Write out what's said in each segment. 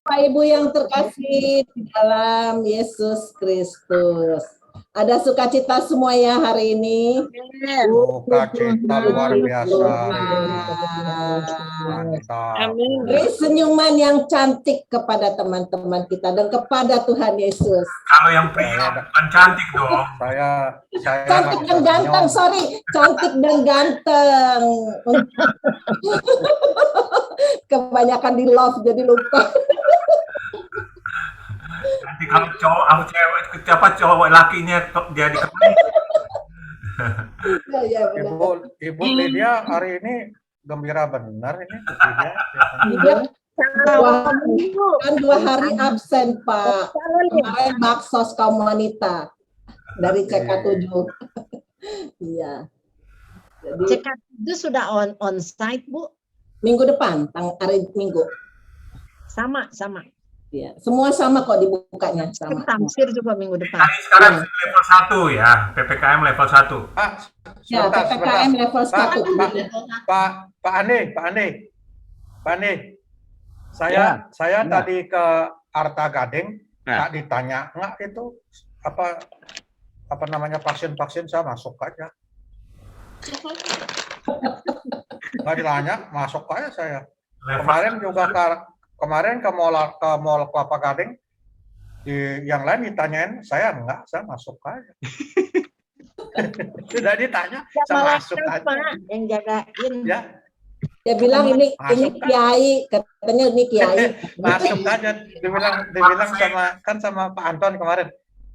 Bapak Ibu yang terkasih di dalam Yesus Kristus. Ada sukacita semua ya hari ini. Sukacita luar biasa. Amin. Beri senyuman yang cantik kepada teman-teman kita dan kepada Tuhan Yesus. Kalau yang pria bukan cantik dong. Saya cantik dan ganteng, cantik dan ganteng. Kebanyakan di love jadi lupa. Nanti kalau cowok lakinya dia dikepung. Ibu Lydia hari ini gembira benar ini. Kan 2 hari absen Pak. Kemarin baksos kaum wanita dari CK7. Iya. CK7 sudah on site Bu? Minggu depan, hari Minggu. Sama. Ya, semua sama kok dibukanya sama. Tamsir juga minggu depan. Sekarang level 1 ya, PPKM level 1. Ya, PPKM level 1. Pak Ane. Saya tadi ke Arta Gading, nggak ditanya nggak itu apa namanya vaksin saya masuk aja. Nggak ditanya, masuk aja saya. Kemarin ke mall Kelapa Gading, yang lain ditanyain, saya enggak, saya masuk aja. Sudah ditanya, saya masuk aja. Yang jagain. Ya. Dia bilang ini kiai, katanya ini kiai. Masuk aja, dibilang sama Pak Anton kemarin.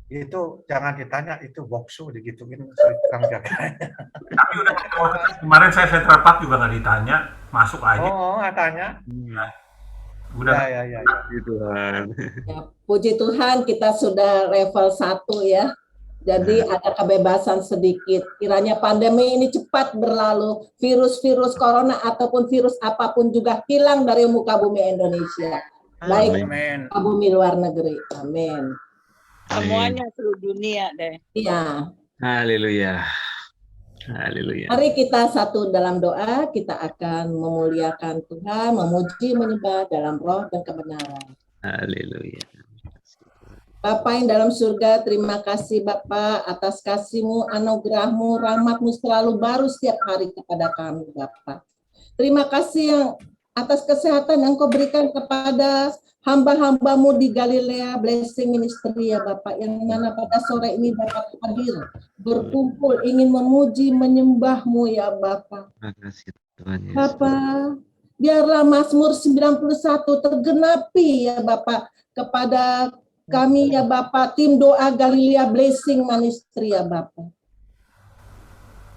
Itu jangan ditanya, itu boksu digituin tukang jaganya. Tapi udah kemarin saya Central Park juga nggak ditanya, masuk aja. Oh, nggak tanya. Udah. Ya. Ya, puji Tuhan kita sudah level 1 ya. Jadi ada kebebasan sedikit. Kiranya pandemi ini cepat berlalu. Virus-virus corona ataupun virus apapun juga hilang dari muka bumi Indonesia. Baik muka bumi luar negeri. Amin. Semuanya seluruh dunia deh. Iya. Haleluya. Mari kita satu dalam doa, kita akan memuliakan Tuhan, memuji, menyembah dalam roh dan kebenaran. Haleluya. Bapa yang dalam surga, terima kasih Bapa atas kasih-Mu, anugerah-Mu, rahmat-Mu selalu baru setiap hari kepada kami Bapa. Terima kasih yang atas kesehatan yang Kau berikan kepada hamba-hamba-Mu di Galilea Blessing Ministry ya Bapak, yang mana pada sore ini dapat hadir, berkumpul, ingin memuji, menyembah-Mu ya Bapak. Bapak, biarlah Mazmur 91 tergenapi ya Bapak, kepada kami ya Bapak, tim doa Galilea Blessing Ministry ya Bapak.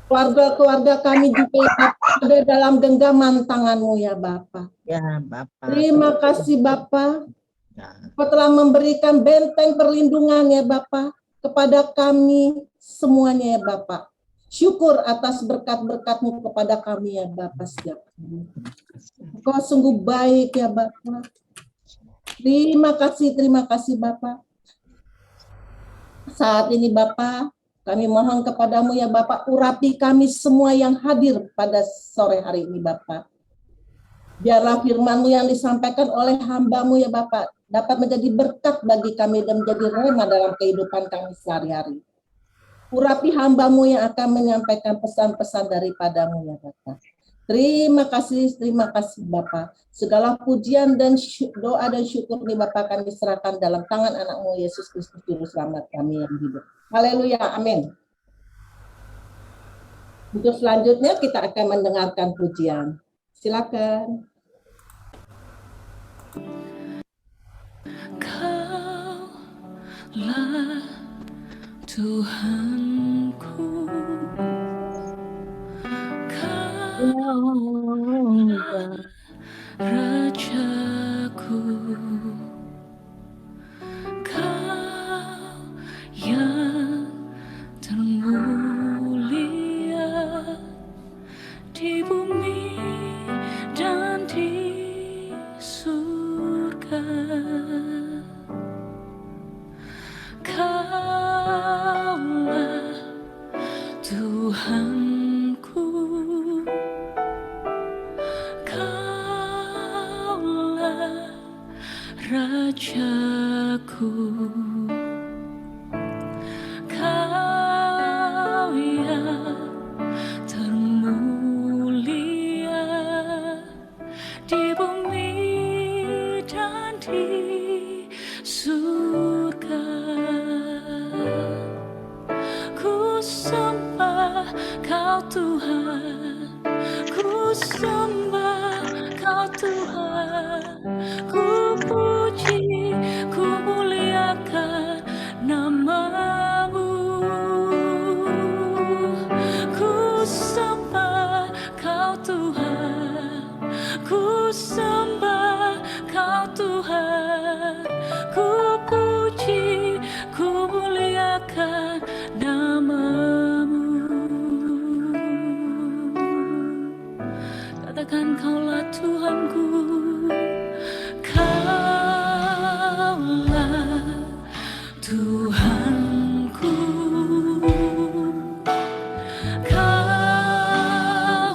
Keluarga-keluarga kami juga ada dalam genggaman tangan-Mu ya Bapak. Ya Bapak. Terima kasih Bapak. Kau telah memberikan benteng perlindungan ya Bapak kepada kami semuanya ya Bapak. Syukur atas berkat-berkat-Mu kepada kami ya Bapak setiap hari. Kau sungguh baik ya Bapak. Terima kasih Bapak. Saat ini Bapak, kami mohon kepadamu ya Bapak, urapi kami semua yang hadir pada sore hari ini Bapak. Biarlah firman-Mu yang disampaikan oleh hamba-Mu ya Bapak, dapat menjadi berkat bagi kami dan menjadi rema dalam kehidupan kami sehari-hari. Urapi hamba-Mu yang akan menyampaikan pesan-pesan daripada-Mu ya Bapak. Terima kasih Bapak. Segala pujian dan doa dan syukur ini Bapak kami serahkan dalam tangan anak-Mu Yesus Kristus Juru Selamat kami yang hidup. Haleluya, amin. Untuk selanjutnya kita akan mendengarkan pujian. Silakan. Kaulah Tuhanku, Kaulah Rajaku, Kau yang termulia di bumi dan di surga. Kaulah Rajaku, Kau yang termulia di bumi dan di surga. Ku sembah Kau Tuhan, ku sembah Kau Tuhan, ku puji, ku muliakan nama-Mu. Ku sembah Kau Tuhan, ku sembah Kau Tuhan, ku puji, ku muliakan nama-Mu. Katakan Kaulah Tuhanku, Kaulah Tuhanku, Kaulah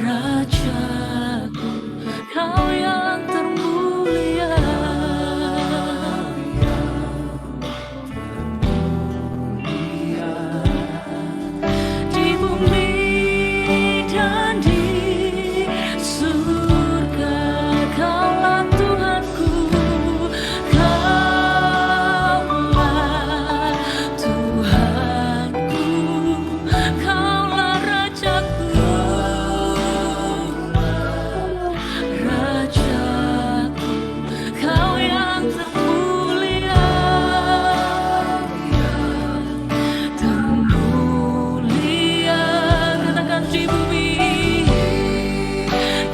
Rajaku, Kau yang termulia di bumi dan di surga. Kaulah Tuhanku, Kaulah Tuhanku, Kaulah Rajaku, Rajaku, Kau yang termulia, termulia. Katakan di bumi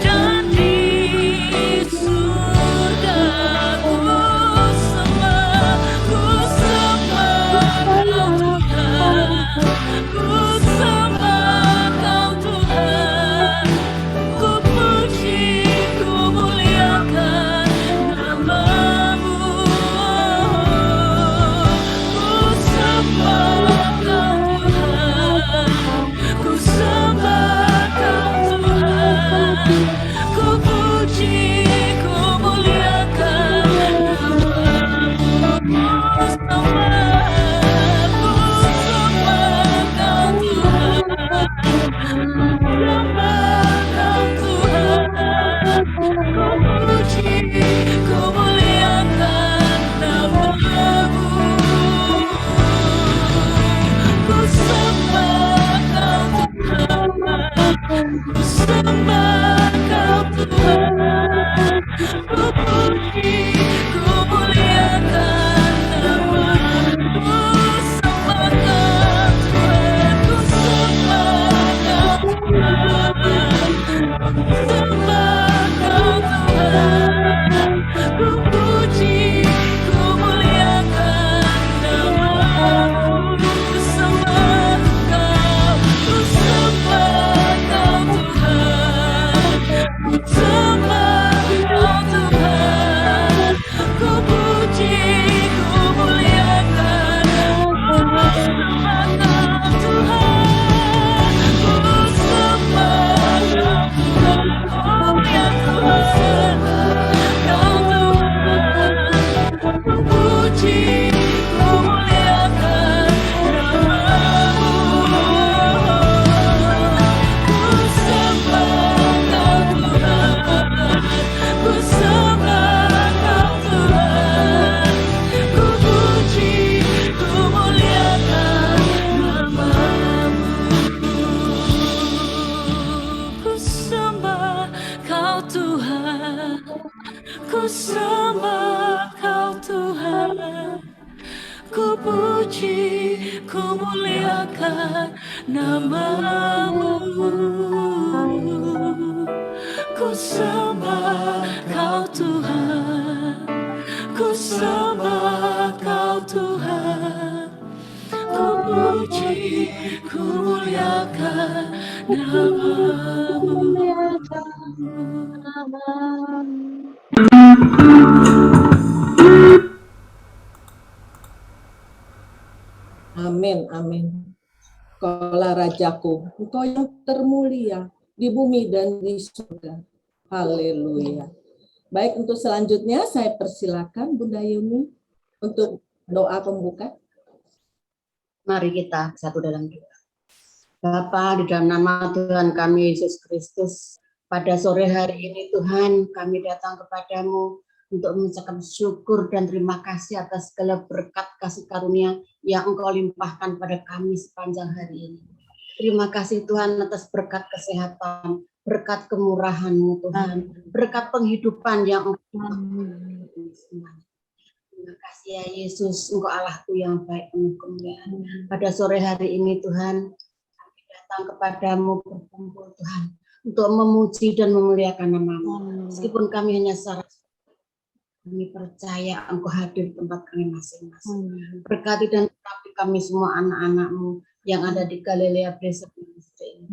dan di surga. Ku sembah Kau Tuhan, ku sembah Kau Tuhan, ku puji, ku muliakan nama-Mu. Ku sembah Kau Tuhan, ku sembah Kau Tuhan, ku puji, ku muliakan nama-Mu. Ku sembah Kau Tuhan, sembah Kau Tuhan, ku puji, ku muliakan nama-Mu. Ku sembah Kau Tuhan, ku sembah Kau Tuhan, ku puji, ku muliakan nama-Mu. Sembah Kau Tuhan, ku sembah Kau Tuhan, sembah Kau Tuhan, ku puji, ku muliakan nama-Mu. Sembah Kau, ku sembah Kau Tuhan, ku sembah Kau Tuhan, ku puji, ku muliakan nama-Mu. Sembah Kau Tuhan, ku sembah Kau Tuhan, oh ya Tuhan, Kau Tuhan, ku puji, ku muliakan nama-Mu. Ku sembah Kau Tuhan, ku sembah Kau Tuhan, ku puji, ku muliakan nama-Mu. Ku sembah Kau Tuhan, ku sembah Kau Tuhan, ku puji, ku muliakan nama-Mu. Ku sembah Kau Tuhan, ku sembah Kau Tuhan, ku puji, ku muliakan nama-Mu. Amin, amin. Kaulah Rajaku, Engkau yang termulia di bumi dan di surga. Haleluya. Baik, untuk selanjutnya saya persilakan Bunda Yuni untuk doa pembuka. Mari kita satu dalam doa. Bapa, di dalam nama Tuhan kami Yesus Kristus, pada sore hari ini Tuhan kami datang kepadamu untuk mengucapkan syukur dan terima kasih atas segala berkat kasih karunia yang Engkau limpahkan pada kami sepanjang hari ini. Terima kasih Tuhan atas berkat kesehatan, berkat kemurahan-Mu Tuhan, berkat penghidupan yang Engkau. Terima kasih ya Yesus, Engkau Allahku yang baik penuh kemuliaan. Pada sore hari ini Tuhan, kami datang kepadamu berkumpul Tuhan, untuk memuji dan memuliakan nama-Mu. Meskipun kami hanya secara kami percaya Engkau hadir di tempat kami masing-masing. Berkati dan tetapi kami semua anak-anak-Mu yang ada di Galilea Blessed Ministry.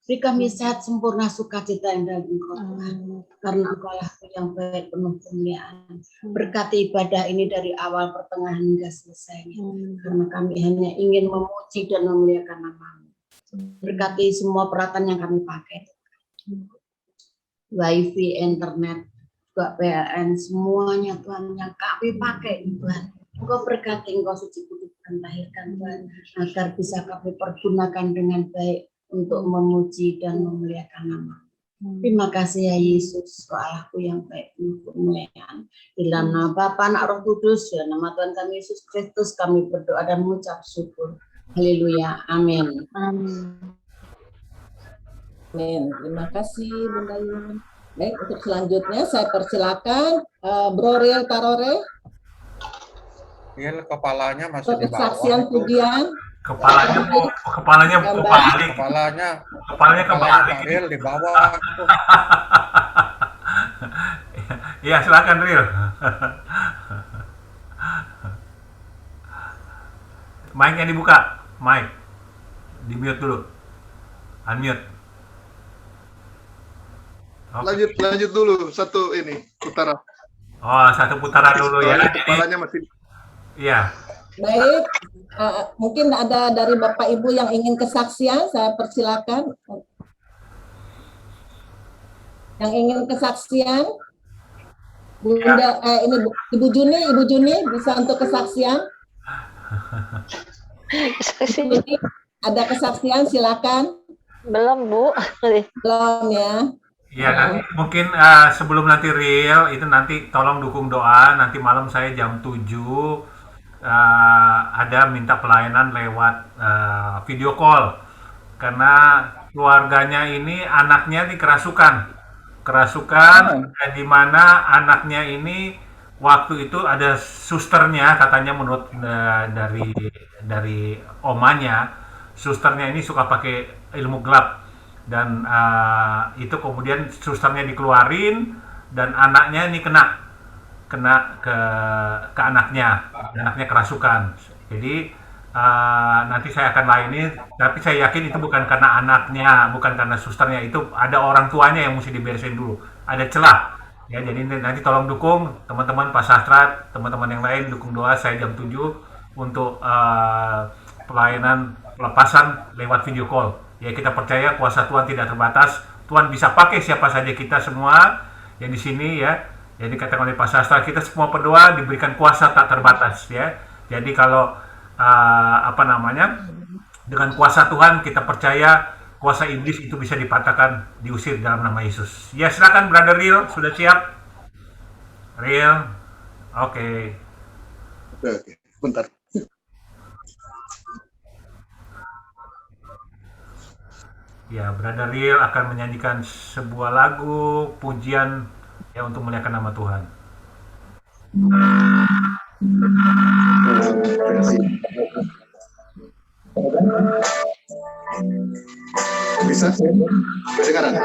Beri kami sehat sempurna sukacita yang dari Engkau Tuhan. Karena Engkau lah yang baik penuh kemuliaan. Berkati ibadah ini dari awal pertengahan hingga selesainya. Karena kami hanya ingin memuji dan memuliakan nama-Mu. Berkati semua peralatan yang kami pakai. Wifi, internet, juga PLN, semuanya Tuhan yang kami pakai Tuhan. Engkau berkati, Engkau suci kuduskan, lahirkan Tuhan, agar bisa kami pergunakan dengan baik untuk memuji dan memuliakan nama. Terima kasih ya Yesus, Kau Allahku yang baik penuh kemuliaan. Di dalam nama Bapa, Anak, Roh Kudus, dalam nama Tuhan kami Yesus Kristus, kami berdoa dan mengucap syukur. Haleluya, amin. Amin. Terima kasih Bunda Yuni. Baik, untuk selanjutnya saya persilakan Bro Riel Tarore. Riel kepalanya masih Untuk di bawah. kesaksian pujian. Kepalanya kebalik. Kepalanya kebalik. Riel di bawah. Iya, silakan Riel. Mic-nya dibuka. Mic. Di-mute dulu. Unmute. Okay. Lanjut dulu satu ini putaran. Oh, satu putaran dulu ya. Kepalanya masih. Iya. Baik, mungkin ada dari Bapak Ibu yang ingin kesaksian, saya persilakan. Yang ingin kesaksian, Bunda, ini Ibu Juni bisa untuk kesaksian. Juni, ada kesaksian, silakan. Belum Bu. Belum ya. Iya, nanti mungkin sebelum nanti Riel itu nanti tolong dukung doa. Nanti malam saya jam 7 ada minta pelayanan lewat video call. Karena keluarganya ini anaknya kerasukan, di mana anaknya ini waktu itu ada susternya katanya menurut dari omanya, susternya ini suka pakai ilmu gelap. Dan itu kemudian susternya dikeluarin dan anaknya ini kena ke anaknya kerasukan. Jadi nanti saya akan layani, tapi saya yakin itu bukan karena anaknya, bukan karena susternya, itu ada orang tuanya yang mesti diberesin dulu, ada celah ya. Jadi nanti tolong dukung teman-teman Pak Sastrat, teman-teman yang lain, dukung doa saya jam 7 untuk pelayanan pelepasan lewat video call. Ya, kita percaya kuasa Tuhan tidak terbatas. Tuhan bisa pakai siapa saja kita semua yang di sini ya. Jadi katakan oleh Pak Sastra, kita semua berdoa diberikan kuasa tak terbatas ya. Jadi kalau dengan kuasa Tuhan kita percaya kuasa iblis itu bisa dipatahkan, diusir dalam nama Yesus. Ya, silakan Brother Riel, sudah siap? Riel. Oke. Bentar. Ya, Brother Riel akan menyanyikan sebuah lagu pujian ya untuk memuliakan nama Tuhan. Bisa kedengaran?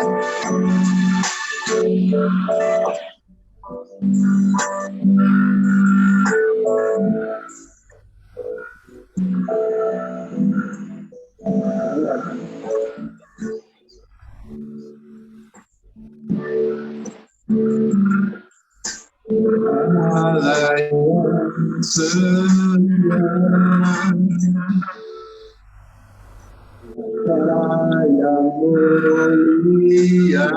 Yang mulia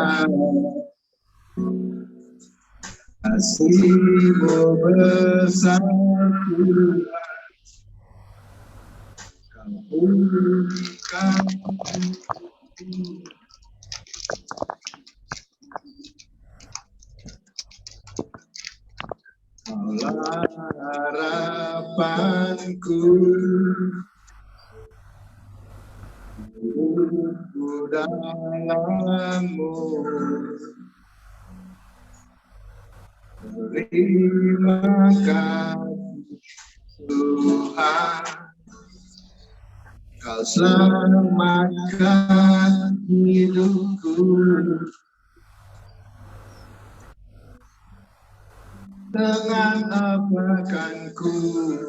kasih-Mu besar Tuhan, Kau pulihkan Kaulah harapanku, hidupku dalam-Mu. Terima kasih Tuhan, Kau selamatkan hidupku. Dengan apa kan ku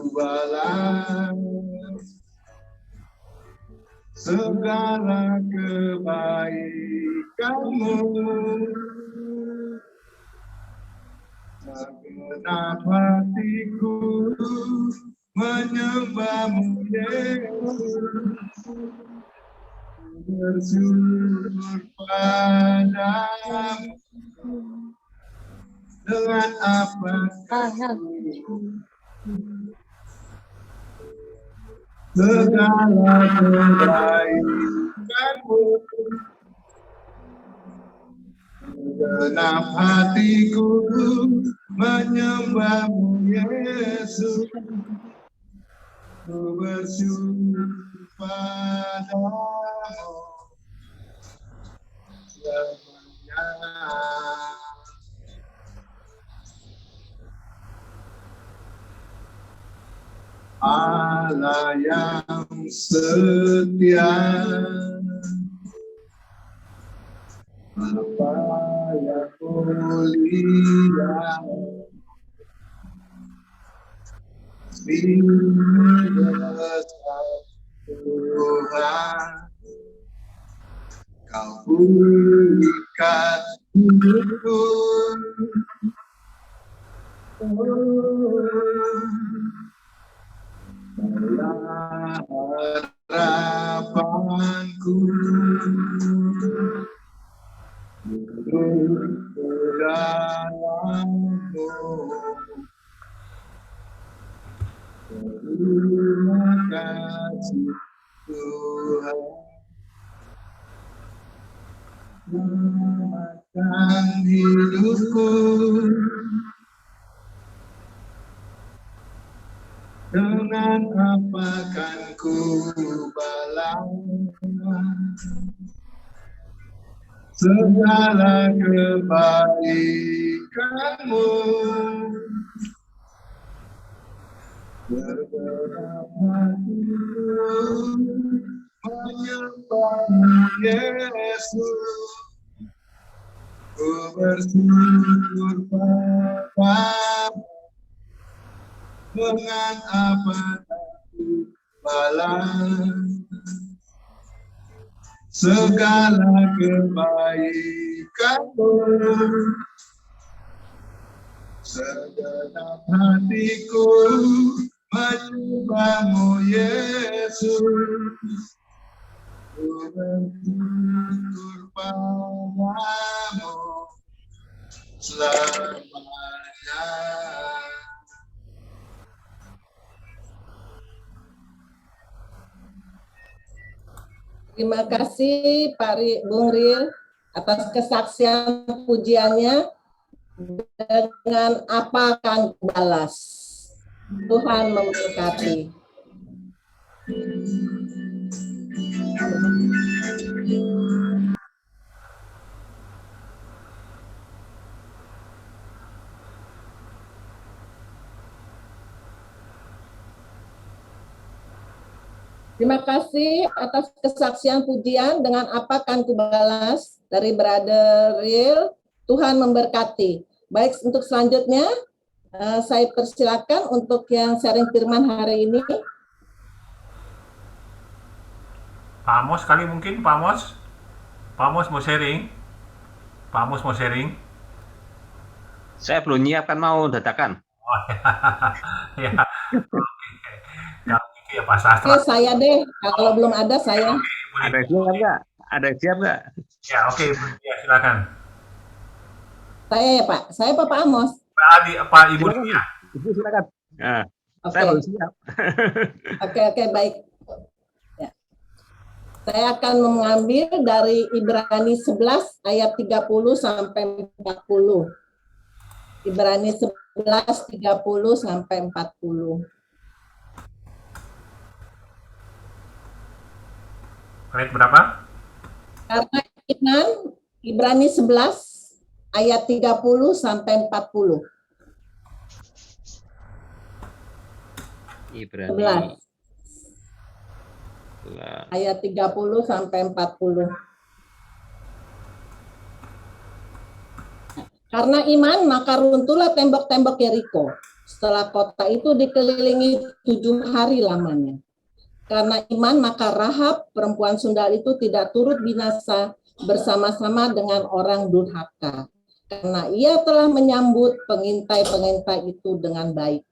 balas segala kebaikan-Mu? Segenap hatiku menyembah-Mu, Yesus. Bersyukur padamu. Dengan apa segala kebaikan-Mu, segenap hatiku menyembah-Mu, Yesus. Ku bersyukur padamu selamanya. Allah yang setia, apa yang mulia, besar Tuhan, Kau pulihkan hidupku. Harapanku, hidupku dalam-Mu. Terima kasih Tuhan, selamatkan hidupku. Dengan apa kan ku balas segala kebaikan-Mu? Berbenah hatiku menyembah-Mu, Yesus. Ku bersyukur padamu. Dengan apa ku balas segala kebaikan-Mu? Segenap hatiku menyembah-Mu, Yesus. Ku bersyukur padamu selamanya. Terima kasih Bung Ril atas kesaksian pujiannya. Dengan apa akan balas? Tuhan memberkati. Terima kasih atas kesaksian pujian dengan apa kan kubalas dari Brother Ril. Tuhan memberkati. Baik, untuk selanjutnya saya persilakan untuk yang sharing firman hari ini. Pak Amos kali mungkin, Pak Amos. Pak Amos mau sharing. Pak Amos mau sharing. Saya belum nyiapkan, mau dadakan. Oh, ya. Oke. Kalau gitu ya Pak Sastra. Oke, saya deh. Kalau belum ada saya. Ada yang siap nggak? Ada yang siap nggak? Ya, oke. Ya, silakan. Saya ya Pak. Saya Pak Amos. Pak Ibu Silakan. Nia. Ibu silakan. Nah, Oke, saya belum siap. oke, baik. Ya. Saya akan mengambil dari Ibrani 11 ayat 30 sampai 40. Ibrani 11 30 sampai 40. Ayat berapa? Karena iman, Ibrani 11 ayat 30 sampai 40. Ibrani 11 11. ayat 30 sampai 40. Karena iman, maka runtuhlah tembok-tembok Yeriko. Setelah kota itu dikelilingi 7 hari lamanya. Karena iman, maka Rahab, perempuan sundal itu tidak turut binasa bersama-sama dengan orang durhaka. Karena ia telah menyambut pengintai-pengintai itu dengan baik.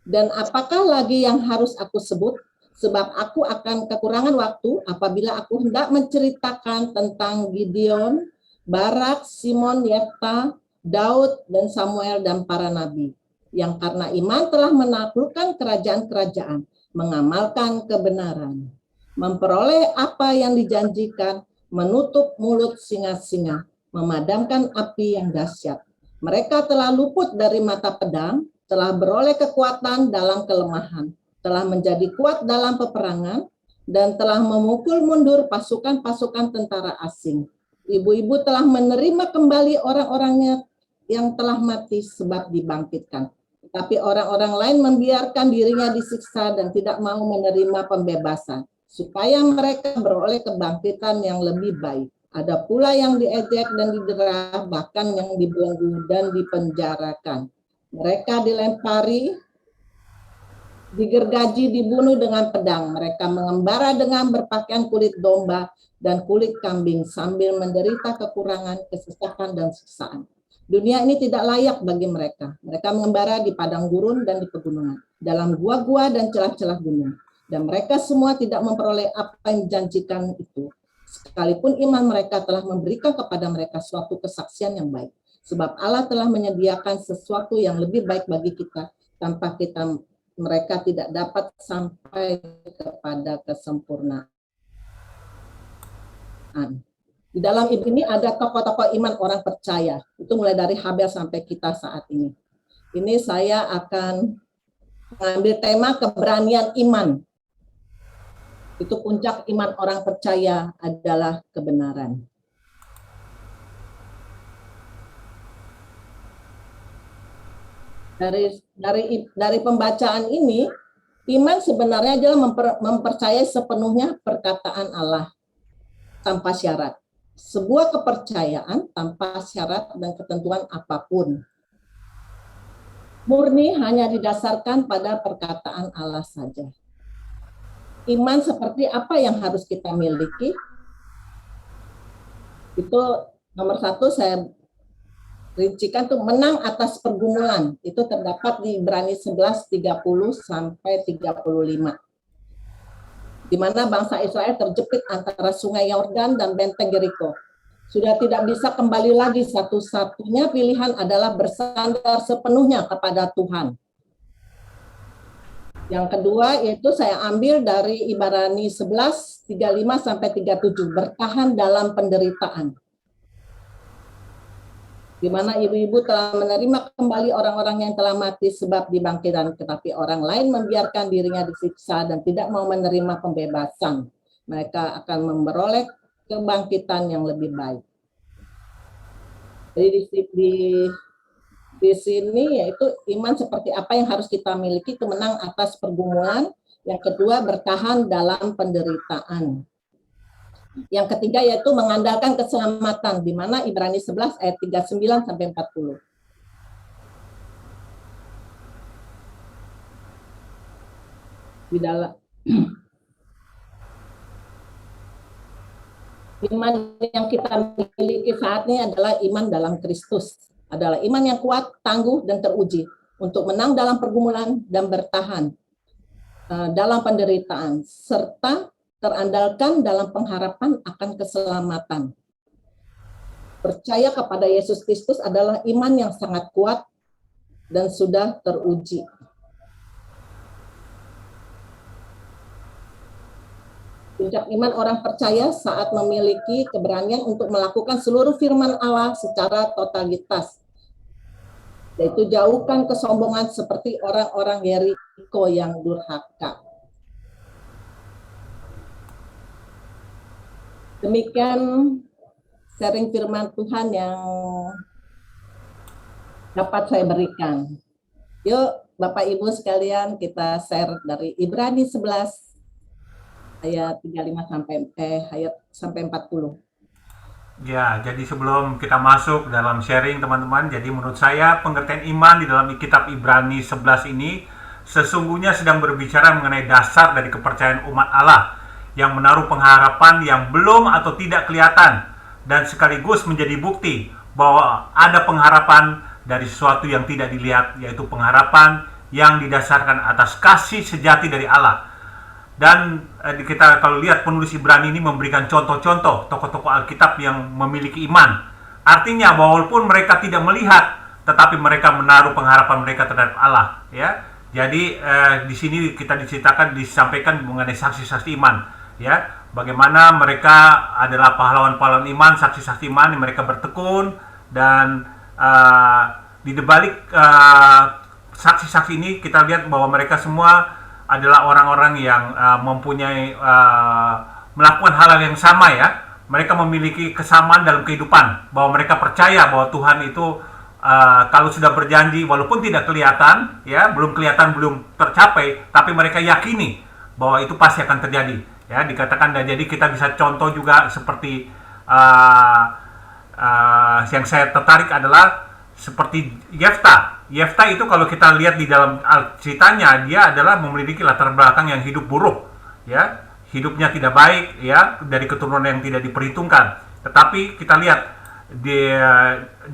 Dan apakah lagi yang harus aku sebut? Sebab aku akan kekurangan waktu apabila aku hendak menceritakan tentang Gideon, Barak, Simon, Yefta, Daud, dan Samuel, dan para nabi. Yang karena iman telah menaklukkan kerajaan-kerajaan, mengamalkan kebenaran, memperoleh apa yang dijanjikan, menutup mulut singa-singa, memadamkan api yang dahsyat. Mereka telah luput dari mata pedang, telah beroleh kekuatan dalam kelemahan, telah menjadi kuat dalam peperangan, dan telah memukul mundur pasukan-pasukan tentara asing. Ibu-ibu telah menerima kembali orang-orangnya yang telah mati sebab dibangkitkan. Tapi orang-orang lain membiarkan dirinya disiksa dan tidak mau menerima pembebasan, supaya mereka beroleh kebangkitan yang lebih baik. Ada pula yang diejek dan didera, bahkan yang dibelenggu dan dipenjarakan. Mereka dilempari, digergaji, dibunuh dengan pedang. Mereka mengembara dengan berpakaian kulit domba dan kulit kambing sambil menderita kekurangan, kesesakan, dan siksaan. Dunia ini tidak layak bagi mereka. Mereka mengembara di padang gurun dan di pegunungan, dalam gua-gua dan celah-celah gunung. Dan mereka semua tidak memperoleh apa yang dijanjikan itu, sekalipun iman mereka telah memberikan kepada mereka suatu kesaksian yang baik. Sebab Allah telah menyediakan sesuatu yang lebih baik bagi kita, tanpa mereka tidak dapat sampai kepada kesempurnaan. Di dalam ini ada tokoh-tokoh iman orang percaya. Itu mulai dari Habel sampai kita saat ini. Ini saya akan mengambil tema keberanian iman. Itu puncak iman orang percaya adalah kebenaran. Dari pembacaan ini, iman sebenarnya adalah mempercayai sepenuhnya perkataan Allah tanpa syarat. Sebuah kepercayaan tanpa syarat dan ketentuan apapun. Murni hanya didasarkan pada perkataan Allah saja. Iman seperti apa yang harus kita miliki? Itu nomor 1 saya rincikan tuh menang atas pergumulan. Itu terdapat di Ibrani 11 30 sampai 35. Di mana bangsa Israel terjepit antara sungai Yordan dan benteng Yeriko. Sudah tidak bisa kembali lagi, satu-satunya pilihan adalah bersandar sepenuhnya kepada Tuhan. Yang kedua yaitu saya ambil dari Ibrani 11 35 sampai 37, bertahan dalam penderitaan. Di mana ibu-ibu telah menerima kembali orang-orang yang telah mati sebab dibangkitkan, tetapi orang lain membiarkan dirinya disiksa dan tidak mau menerima pembebasan. Mereka akan memperoleh kebangkitan yang lebih baik. Jadi di sini yaitu iman seperti apa yang harus kita miliki, itu menang atas pergumulan. Yang kedua, bertahan dalam penderitaan. Yang ketiga yaitu mengandalkan keselamatan, di mana Ibrani 11 ayat 39 sampai 40. Di dalam iman yang kita miliki saat ini adalah iman dalam Kristus, adalah iman yang kuat, tangguh, dan teruji untuk menang dalam pergumulan dan bertahan dalam penderitaan, serta terandalkan dalam pengharapan akan keselamatan. Percaya kepada Yesus Kristus adalah iman yang sangat kuat dan sudah teruji. Puncak iman orang percaya saat memiliki keberanian untuk melakukan seluruh firman Allah secara totalitas, yaitu jauhkan kesombongan seperti orang-orang Yeriko yang durhaka. Demikian sharing firman Tuhan yang dapat saya berikan. Yuk Bapak Ibu sekalian, kita share dari Ibrani 11 ayat 35 sampai 40. Ya, jadi sebelum kita masuk dalam sharing teman-teman, jadi menurut saya pengertian iman di dalam kitab Ibrani 11 ini sesungguhnya sedang berbicara mengenai dasar dari kepercayaan umat Allah yang menaruh pengharapan yang belum atau tidak kelihatan dan sekaligus menjadi bukti bahwa ada pengharapan dari sesuatu yang tidak dilihat, yaitu pengharapan yang didasarkan atas kasih sejati dari Allah. Dan kita kalau lihat penulis Ibrani ini memberikan contoh-contoh tokoh-tokoh Alkitab yang memiliki iman. Artinya walaupun mereka tidak melihat, tetapi mereka menaruh pengharapan mereka terhadap Allah. Ya, jadi di sini kita disampaikan mengenai saksi-saksi iman. Ya, bagaimana mereka adalah pahlawan-pahlawan iman, saksi-saksi iman yang mereka bertekun dan di balik saksi-saksi ini kita lihat bahwa mereka semua adalah orang-orang yang mempunyai melakukan hal yang sama ya. Mereka memiliki kesamaan dalam kehidupan, bahwa mereka percaya bahwa Tuhan itu kalau sudah berjanji walaupun tidak kelihatan ya, belum kelihatan, belum tercapai, tapi mereka yakini bahwa itu pasti akan terjadi ya. Dikatakan, dan jadi kita bisa contoh juga seperti yang saya tertarik adalah seperti Yefta. Yefta itu kalau kita lihat di dalam ceritanya, dia adalah memiliki latar belakang yang hidup buruk, ya, hidupnya tidak baik, ya, dari keturunan yang tidak diperhitungkan. Tetapi kita lihat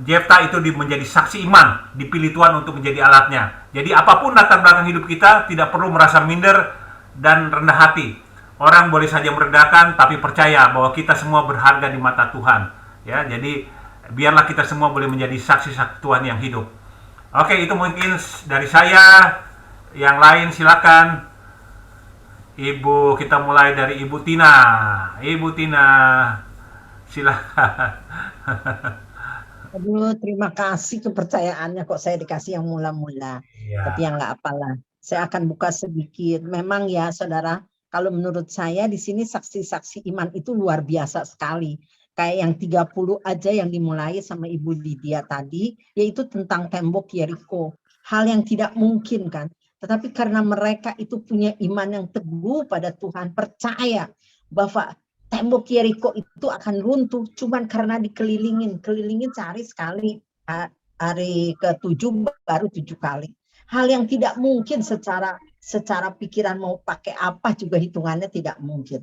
Yefta itu menjadi saksi iman, dipilih Tuhan untuk menjadi alatnya. Jadi apapun latar belakang hidup kita, tidak perlu merasa minder dan rendah hati. Orang boleh saja merendahkan, tapi percaya bahwa kita semua berharga di mata Tuhan. Ya, jadi biarlah kita semua boleh menjadi saksi-saksi Tuhan yang hidup. Oke, itu mungkin dari saya. Yang lain silakan. Ibu, kita mulai dari Ibu Tina. Ibu Tina, silakan. Aduh, terima kasih kepercayaannya, kok saya dikasih yang mula-mula. Ya. Tapi yang nggak apalah. Saya akan buka sedikit. Memang ya, saudara, kalau menurut saya di sini saksi-saksi iman itu luar biasa sekali. Kayak yang 30 aja yang dimulai sama Ibu Lydia tadi, yaitu tentang tembok Yeriko. Hal yang tidak mungkin kan. Tetapi karena mereka itu punya iman yang teguh pada Tuhan, percaya bahwa tembok Yeriko itu akan runtuh cuman karena dikelilingin sehari sekali, hari ke-7 baru 7 kali. Hal yang tidak mungkin secara pikiran mau pakai apa juga hitungannya tidak mungkin.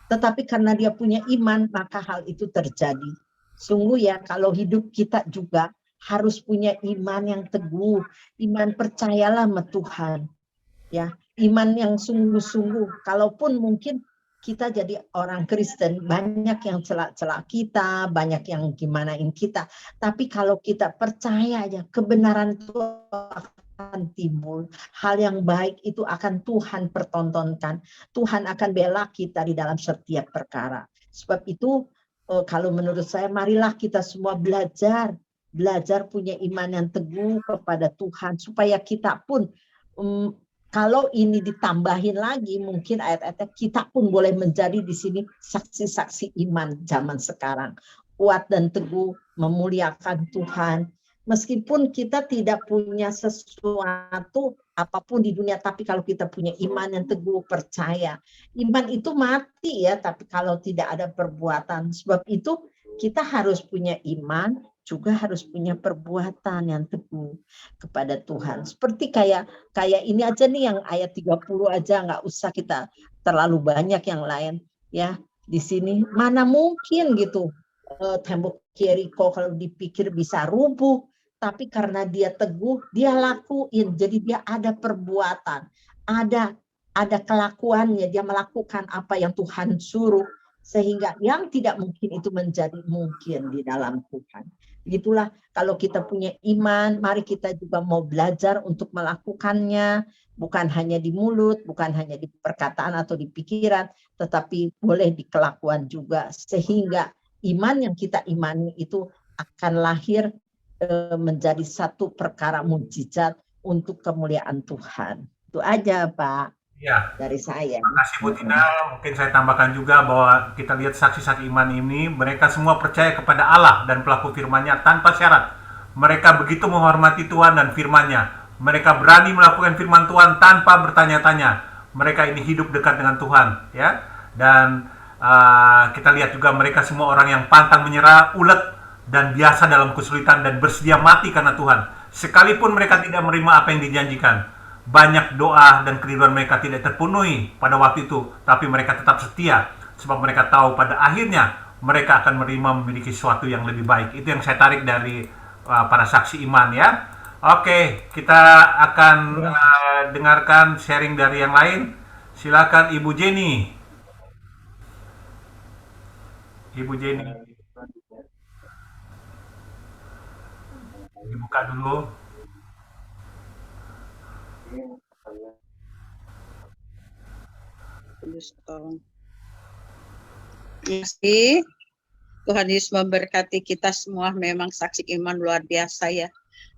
Tetapi karena dia punya iman, maka hal itu terjadi. Sungguh ya, kalau hidup kita juga harus punya iman yang teguh, iman percayalah sama Tuhan. Ya, iman yang sungguh-sungguh. Kalaupun mungkin kita jadi orang Kristen, banyak yang celak-celak kita, banyak yang gimanain kita. Tapi kalau kita percaya aja, kebenaran itu akan timbul. Hal yang baik itu akan Tuhan pertontonkan. Tuhan akan bela kita di dalam setiap perkara. Sebab itu, kalau menurut saya, marilah kita semua belajar punya iman yang teguh kepada Tuhan. Supaya kita pun, kalau ini ditambahin lagi, mungkin ayat-ayatnya, kita pun boleh menjadi di sini saksi-saksi iman zaman sekarang. Kuat dan teguh, memuliakan Tuhan. Meskipun kita tidak punya sesuatu apapun di dunia, tapi kalau kita punya iman yang teguh, percaya. Iman itu mati ya, tapi kalau tidak ada perbuatan. Sebab itu kita harus punya iman, juga harus punya perbuatan yang teguh kepada Tuhan. Seperti kayak ini aja nih, yang ayat 30 aja, nggak usah kita terlalu banyak yang lain. Ya, di sini mana mungkin gitu tembok Yeriko kalau dipikir bisa rubuh. Tapi karena dia teguh, dia lakuin. Jadi dia ada perbuatan, ada kelakuannya. Dia melakukan apa yang Tuhan suruh, sehingga yang tidak mungkin itu menjadi mungkin di dalam Tuhan. Begitulah kalau kita punya iman, mari kita juga mau belajar untuk melakukannya, bukan hanya di mulut, bukan hanya di perkataan atau di pikiran, tetapi boleh di kelakuan juga, sehingga iman yang kita imani itu akan lahir menjadi satu perkara mukjizat untuk kemuliaan Tuhan. Itu aja, Pak, Ya, dari saya. terima kasih Bu Tina. Mungkin saya tambahkan juga bahwa kita lihat saksi-saksi iman ini, mereka semua percaya kepada Allah dan pelaku firman-Nya tanpa syarat. Mereka begitu menghormati Tuhan dan firman-Nya. Mereka berani melakukan firman Tuhan tanpa bertanya-tanya. Mereka ini hidup dekat dengan Tuhan, ya. Dan kita lihat juga mereka semua orang yang pantang menyerah, ulet dan biasa dalam kesulitan dan bersedia mati karena Tuhan. Sekalipun mereka tidak menerima apa yang dijanjikan. Banyak doa dan kerinduan mereka tidak terpenuhi pada waktu itu, tapi mereka tetap setia sebab mereka tahu pada akhirnya mereka akan memiliki sesuatu yang lebih baik. Itu yang saya tarik dari para saksi iman, ya. Oke, kita akan dengarkan sharing dari yang lain. Silakan Ibu Jenny. Ibu Jenny, dibuka dulu. Tuhan Yesus memberkati kita semua. Memang saksi iman luar biasa ya.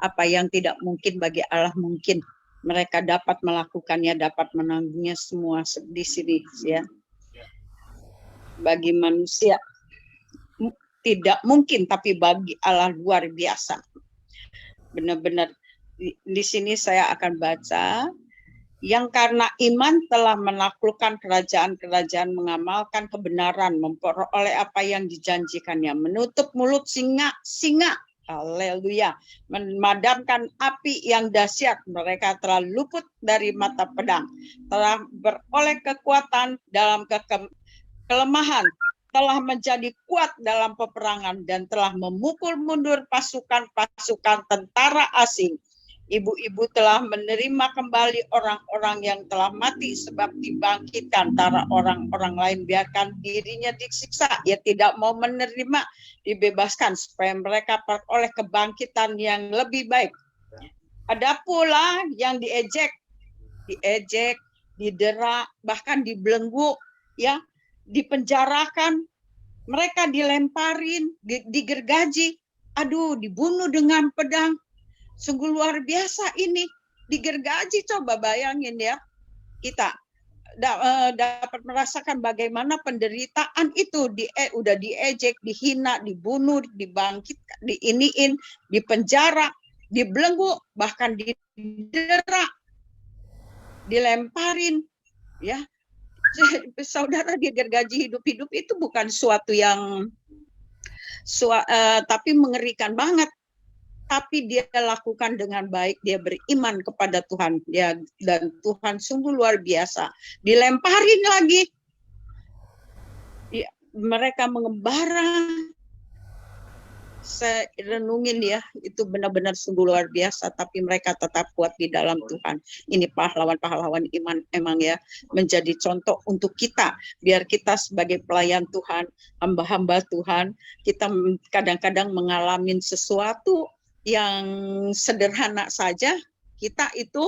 Apa yang tidak mungkin bagi Allah mungkin. Mereka dapat melakukannya, dapat menanggungnya semua di sini ya. Bagi manusia tidak mungkin, tapi bagi Allah luar biasa. Benar-benar di sini saya akan baca, yang karena iman telah menaklukkan kerajaan-kerajaan, mengamalkan kebenaran, memperoleh apa yang dijanjikannya, menutup mulut singa, haleluya, memadamkan api yang dahsyat, mereka telah luput dari mata pedang, telah beroleh kekuatan dalam kelemahan, telah menjadi kuat dalam peperangan, dan telah memukul mundur pasukan-pasukan tentara asing. Ibu-ibu telah menerima kembali orang-orang yang telah mati sebab dibangkitkan antara orang-orang lain, biarkan dirinya disiksa, ia tidak mau menerima, dibebaskan supaya mereka peroleh kebangkitan yang lebih baik. Ada pula yang diejek, didera, bahkan dibelenggu, ya, dipenjarakan, mereka dilemparin, digergaji, dibunuh dengan pedang. Sungguh luar biasa ini, digergaji. Coba bayangin ya, kita dapat merasakan bagaimana penderitaan itu, udah diejek, dihina, dibunuh, dibangkitkan, diiniin, dipenjara, dibelenggu, bahkan didera, dilemparin, ya. Saudara, digergaji hidup-hidup itu bukan suatu yang tapi mengerikan banget. Tapi dia lakukan dengan baik, dia beriman kepada Tuhan, ya, dan Tuhan sungguh luar biasa. Dilemparin lagi, ya, mereka mengembara. Saya renungin ya, itu benar-benar sungguh luar biasa, tapi mereka tetap kuat di dalam Tuhan. Ini pahlawan-pahlawan iman emang ya, menjadi contoh untuk kita, biar kita sebagai pelayan Tuhan, hamba-hamba Tuhan, kita kadang-kadang mengalami sesuatu yang sederhana saja, kita itu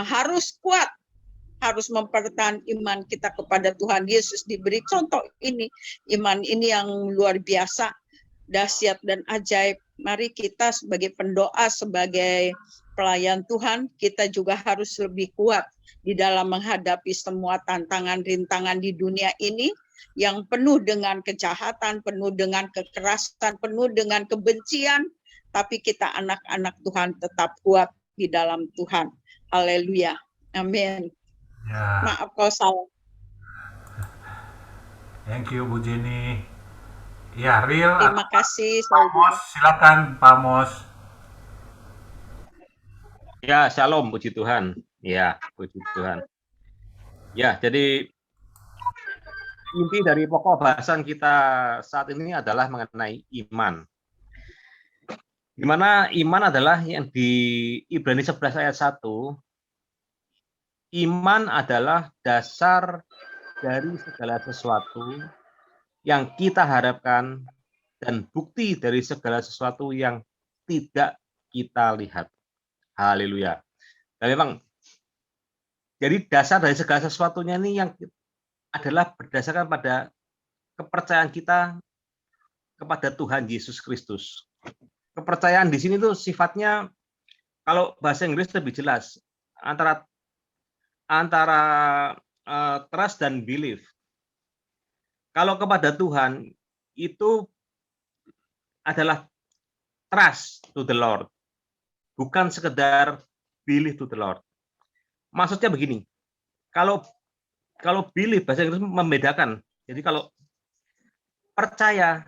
harus kuat, harus mempertahankan iman kita kepada Tuhan Yesus. Diberi contoh ini, iman ini yang luar biasa, dahsyat dan ajaib. Mari kita sebagai pendoa, sebagai pelayan Tuhan, kita juga harus lebih kuat di dalam menghadapi semua tantangan, rintangan di dunia ini yang penuh dengan kejahatan, penuh dengan kekerasan, penuh dengan kebencian. Tapi kita anak-anak Tuhan tetap kuat di dalam Tuhan. Haleluya. Amin. Ya. Maaf kalau salah. Thank you Bu Jenny. Ya, Real. Terima kasih. Pak Mos, silakan Pak Mos. Ya, shalom, puji Tuhan. Ya, puji Tuhan. Ya, jadi inti dari pokok bahasan kita saat ini adalah mengenai iman. Di mana iman adalah yang di Ibrani 11 ayat 1, iman adalah dasar dari segala sesuatu yang kita harapkan dan bukti dari segala sesuatu yang tidak kita lihat. Haleluya. Dan memang jadi dasar dari segala sesuatunya ini yang adalah berdasarkan pada kepercayaan kita kepada Tuhan Yesus Kristus. Kepercayaan di sini tuh sifatnya, kalau bahasa Inggris lebih jelas, antara trust dan belief. Kalau kepada Tuhan itu adalah trust to the Lord, bukan sekedar believe to the Lord. Maksudnya begini, kalau believe bahasa Inggris membedakan. Jadi kalau percaya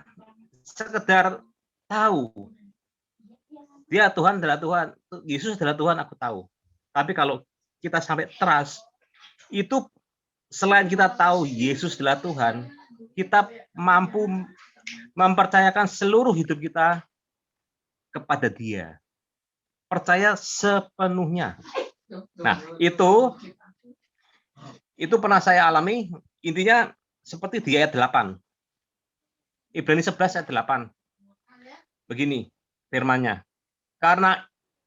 sekedar tahu dia Tuhan adalah Tuhan, Yesus adalah Tuhan, aku tahu. Tapi kalau kita sampai trust, itu selain kita tahu Yesus adalah Tuhan, kita mampu mempercayakan seluruh hidup kita kepada Dia. Percaya sepenuhnya. Nah, itu pernah saya alami, intinya seperti di ayat 8. Ibrani 11 ayat 8. Begini firman-Nya. Karena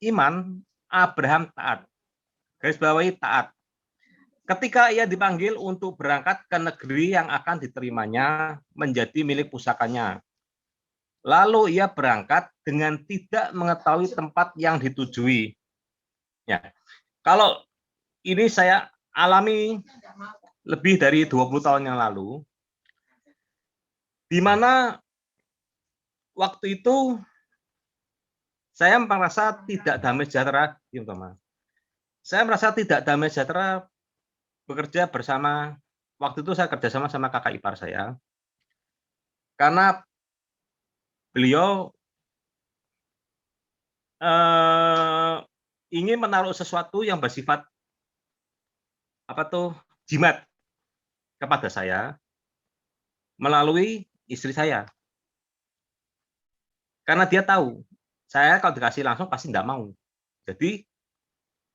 iman Abraham taat. Garis bawahi taat. Ketika ia dipanggil untuk berangkat ke negeri yang akan diterimanya menjadi milik pusakanya. Lalu ia berangkat dengan tidak mengetahui tempat yang ditujui. Ya. Kalau ini saya alami lebih dari 20 tahun yang lalu, di mana waktu itu saya merasa tidak damai sejahtera, saya merasa tidak damai sejahtera bekerja bersama, waktu itu saya kerjasama sama kakak ipar saya, karena beliau ingin menaruh sesuatu yang bersifat jimat kepada saya melalui istri saya, karena dia tahu saya kalau dikasih langsung pasti tidak mau. Jadi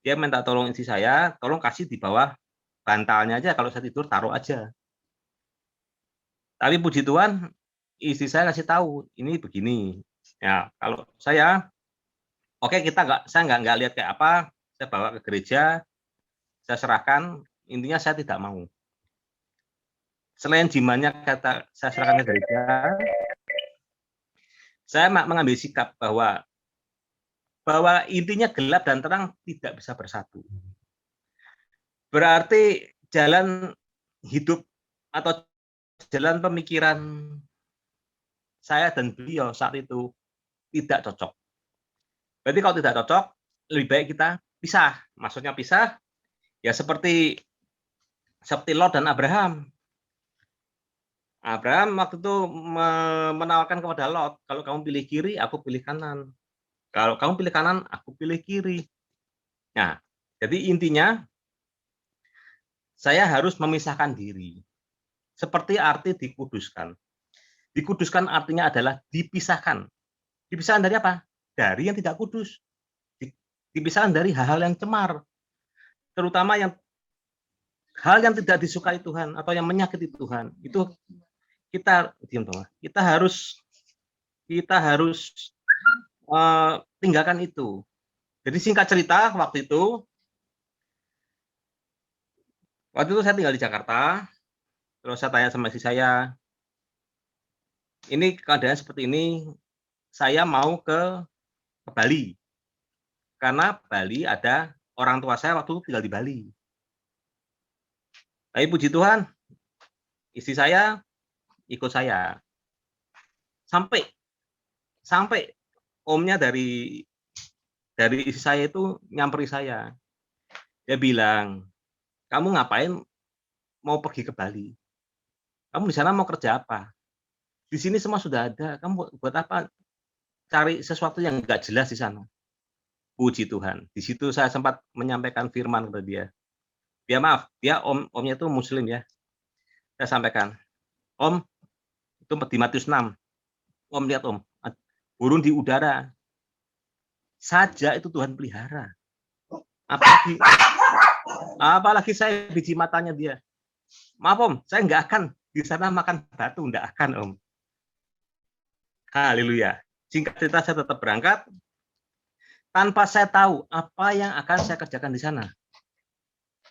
dia minta tolong istri saya, tolong kasih di bawah bantalnya aja, kalau saya tidur taruh aja. Tapi puji Tuhan, istri saya kasih tahu ini begini. Ya, kalau saya, oke, saya nggak lihat kayak apa, saya bawa ke gereja, saya serahkan, intinya saya tidak mau. Selain jimatnya kata saya serahkan ke gereja, saya mengambil sikap bahwa intinya gelap dan terang tidak bisa bersatu. Berarti jalan hidup atau jalan pemikiran saya dan beliau saat itu tidak cocok. Berarti kalau tidak cocok, lebih baik kita pisah. Maksudnya pisah, ya seperti Lot dan Abraham. Abraham waktu itu menawarkan kepada Lot, kalau kamu pilih kiri, aku pilih kanan. Kalau kamu pilih kanan, aku pilih kiri. Nah, jadi intinya saya harus memisahkan diri. Seperti arti dikuduskan. Dikuduskan artinya adalah dipisahkan. Dipisahkan dari apa? Dari yang tidak kudus. Dipisahkan dari hal-hal yang cemar. Terutama hal yang tidak disukai Tuhan atau yang menyakiti Tuhan. Itu kita harus tinggalkan itu. Jadi singkat cerita, waktu itu saya tinggal di Jakarta, terus saya tanya sama istri saya, ini keadaan seperti ini, saya mau ke Bali, karena Bali ada orang tua saya waktu itu tinggal di Bali. Tapi puji Tuhan, istri saya ikut saya. Sampai omnya dari istri saya itu nyamperi saya. Dia bilang, kamu ngapain mau pergi ke Bali? Kamu di sana mau kerja apa? Di sini semua sudah ada. Kamu buat apa cari sesuatu yang nggak jelas di sana? Puji Tuhan. Di situ saya sempat menyampaikan firman kepada dia. Dia omnya itu Muslim ya. Saya sampaikan, Om, itu di Matius 6. Om lihat Om, burung di udara saja itu Tuhan pelihara. Apalagi saya biji matanya dia. Maaf Om, saya nggak akan di sana makan batu, nggak akan Om. Haleluya. Singkat cerita, saya tetap berangkat tanpa saya tahu apa yang akan saya kerjakan di sana.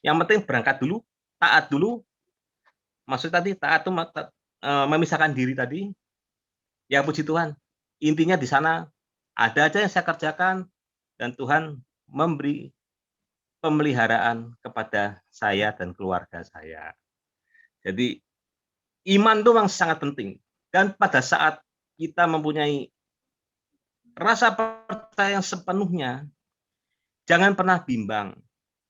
Yang penting berangkat dulu, taat dulu. Maksud tadi taat itu memisahkan diri tadi. Ya puji Tuhan. Intinya di sana ada aja yang saya kerjakan dan Tuhan memberi pemeliharaan kepada saya dan keluarga saya. Jadi iman itu memang sangat penting. Dan pada saat kita mempunyai rasa percaya yang sepenuhnya, jangan pernah bimbang.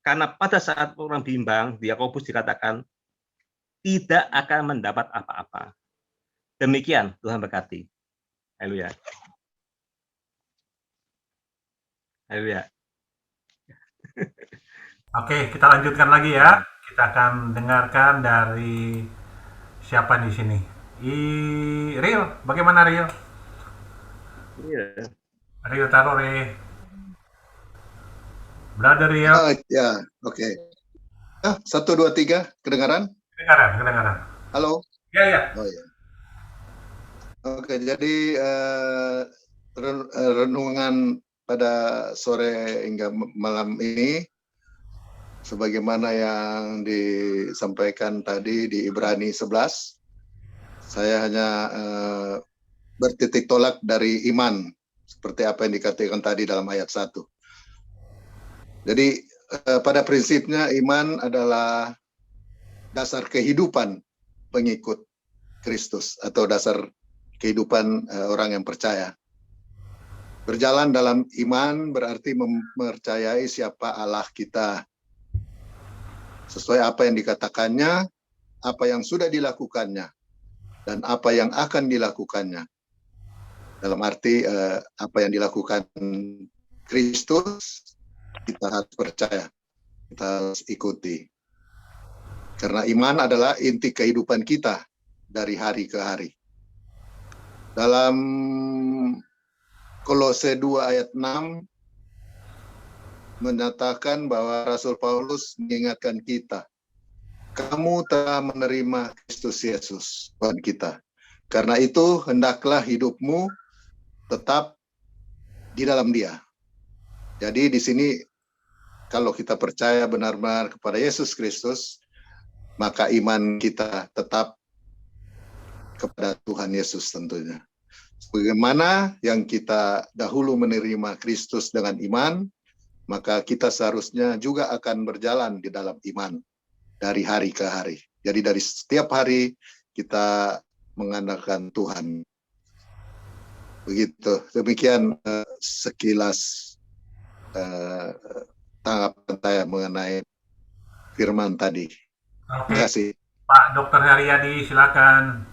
Karena pada saat orang bimbang, di Yakobus dikatakan, tidak akan mendapat apa-apa. Demikian, Tuhan berkati. Haleluya. Haleluya. Oke, kita lanjutkan lagi ya. Kita akan dengarkan dari siapa di sini. Rio, bagaimana Rio? Iya. Rio Tarore. Brother Rio. Ya, oke. 1, 2, 3, kedengaran? Kedengaran. Halo? Ya. Oh ya. Oke, jadi renungan pada sore hingga malam ini, sebagaimana yang disampaikan tadi di Ibrani 11, saya hanya bertitik tolak dari iman, seperti apa yang dikatakan tadi dalam ayat 1. Jadi pada prinsipnya iman adalah dasar kehidupan pengikut Kristus atau dasar kehidupan orang yang percaya. Berjalan dalam iman berarti mempercayai siapa Allah kita. Sesuai apa yang dikatakannya, apa yang sudah dilakukannya, dan apa yang akan dilakukannya. Dalam arti apa yang dilakukan Kristus, kita harus percaya, kita harus ikuti. Karena iman adalah inti kehidupan kita dari hari ke hari. Dalam Kolose 2 ayat 6 menyatakan bahwa Rasul Paulus mengingatkan kita, kamu telah menerima Kristus Yesus, Tuhan kita. Karena itu hendaklah hidupmu tetap di dalam Dia. Jadi di sini kalau kita percaya benar-benar kepada Yesus Kristus, maka iman kita tetap kepada Tuhan Yesus tentunya. Bagaimana yang kita dahulu menerima Kristus dengan iman, maka kita seharusnya juga akan berjalan di dalam iman dari hari ke hari. Jadi dari setiap hari kita mengandalkan Tuhan. Begitu. Demikian sekilas tanggapan saya mengenai firman tadi. Oke. Terima kasih. Pak Dr. Haryadi, silakan.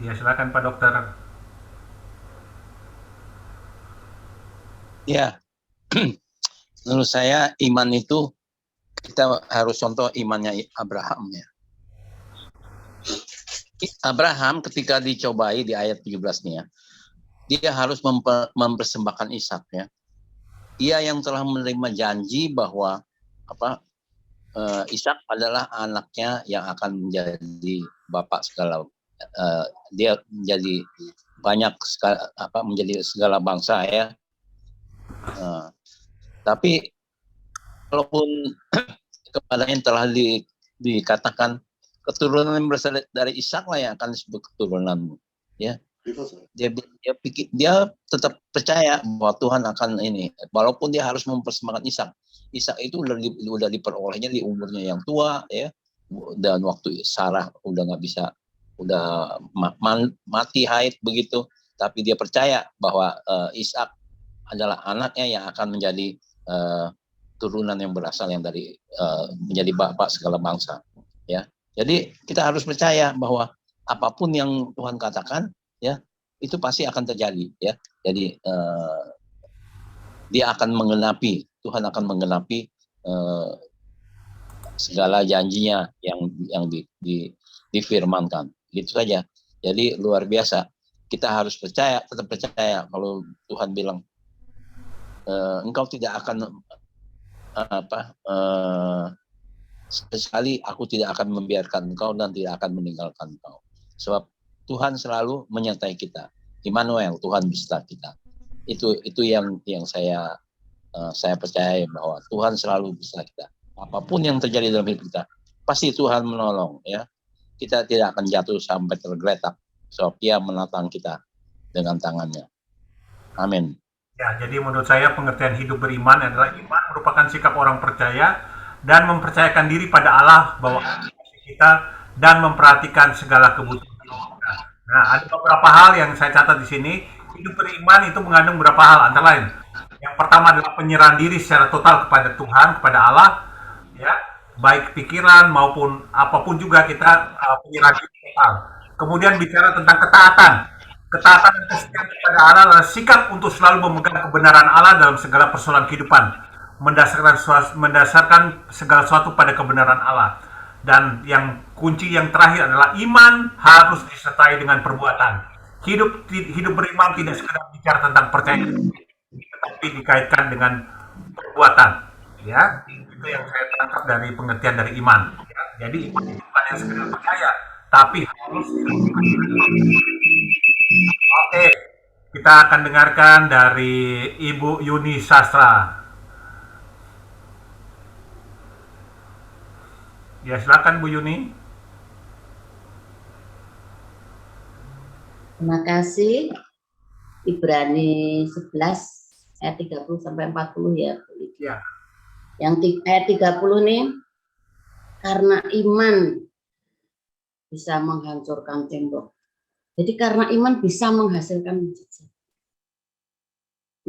Ya, silakan Pak Dokter. Ya, menurut saya iman itu kita harus contoh imannya Abraham ya. Abraham ketika dicobai di ayat 17 nih ya, dia harus mempersembahkan Ishak ya. Ia yang telah menerima janji bahwa Ishak adalah anaknya yang akan menjadi bapak segala, dia menjadi banyak menjadi segala bangsa ya. Tapi walaupun kepadanya telah dikatakan keturunan yang berasal dari Ishak lah yang akan disebut keturunanmu ya. Dia tetap percaya bahwa Tuhan akan ini, walaupun dia harus mempersembahkan Ishak. Ishak itu udah diperolehnya di umurnya yang tua ya, dan waktu Sarah udah nggak bisa, udah mati haid begitu, tapi dia percaya bahwa Ishak adalah anaknya yang akan menjadi turunan yang berasal yang dari menjadi bapak segala bangsa ya. Jadi kita harus percaya bahwa apapun yang Tuhan katakan ya, itu pasti akan terjadi ya. Jadi dia akan menggenapi, Tuhan akan menggenapi segala janjinya yang difirmankan. Gitu saja. Jadi luar biasa. Kita harus percaya, tetap percaya kalau Tuhan bilang engkau tidak akan sekali aku tidak akan membiarkan engkau dan tidak akan meninggalkan engkau. Sebab Tuhan selalu menyertai kita. Immanuel, Tuhan beserta kita. Itu yang saya percaya bahwa Tuhan selalu beserta kita. Apapun yang terjadi dalam hidup kita, pasti Tuhan menolong, ya. Kita tidak akan jatuh sampai tergeletak, sebab Dia menatang kita dengan tangannya. Amin. Ya, jadi menurut saya pengertian hidup beriman adalah iman merupakan sikap orang percaya dan mempercayakan diri pada Allah bahwa kita dan memperhatikan segala kebutuhan kita. Nah, ada beberapa hal yang saya catat di sini. Hidup beriman itu mengandung beberapa hal, antara lain yang pertama adalah penyerahan diri secara total kepada Tuhan, kepada Allah, ya, baik pikiran maupun apapun juga kita penyerahan diri total. Kemudian bicara tentang ketaatan. Ketaatan dan kesetiaan kepada Allah adalah sikap untuk selalu memegang kebenaran Allah dalam segala persoalan kehidupan, mendasarkan segala sesuatu pada kebenaran Allah. Dan yang kunci yang terakhir adalah iman harus disertai dengan perbuatan. Hidup beriman tidak sekedar bicara tentang percaya, tetapi dikaitkan dengan perbuatan. Ya, itu yang saya tangkap dari pengertian dari iman. Ya, jadi iman itu bukan yang sekedar percaya, tapi harus dilakukan. Oke, kita akan dengarkan dari Ibu Yuni Sastra. Ya, silakan Bu Yuni. Terima kasih. Ibrani 11 ayat 30 sampai 40 ya. Ya. Yang ayat 30 nih, karena iman bisa menghancurkan tembok. Jadi karena iman bisa menghasilkan mujizat.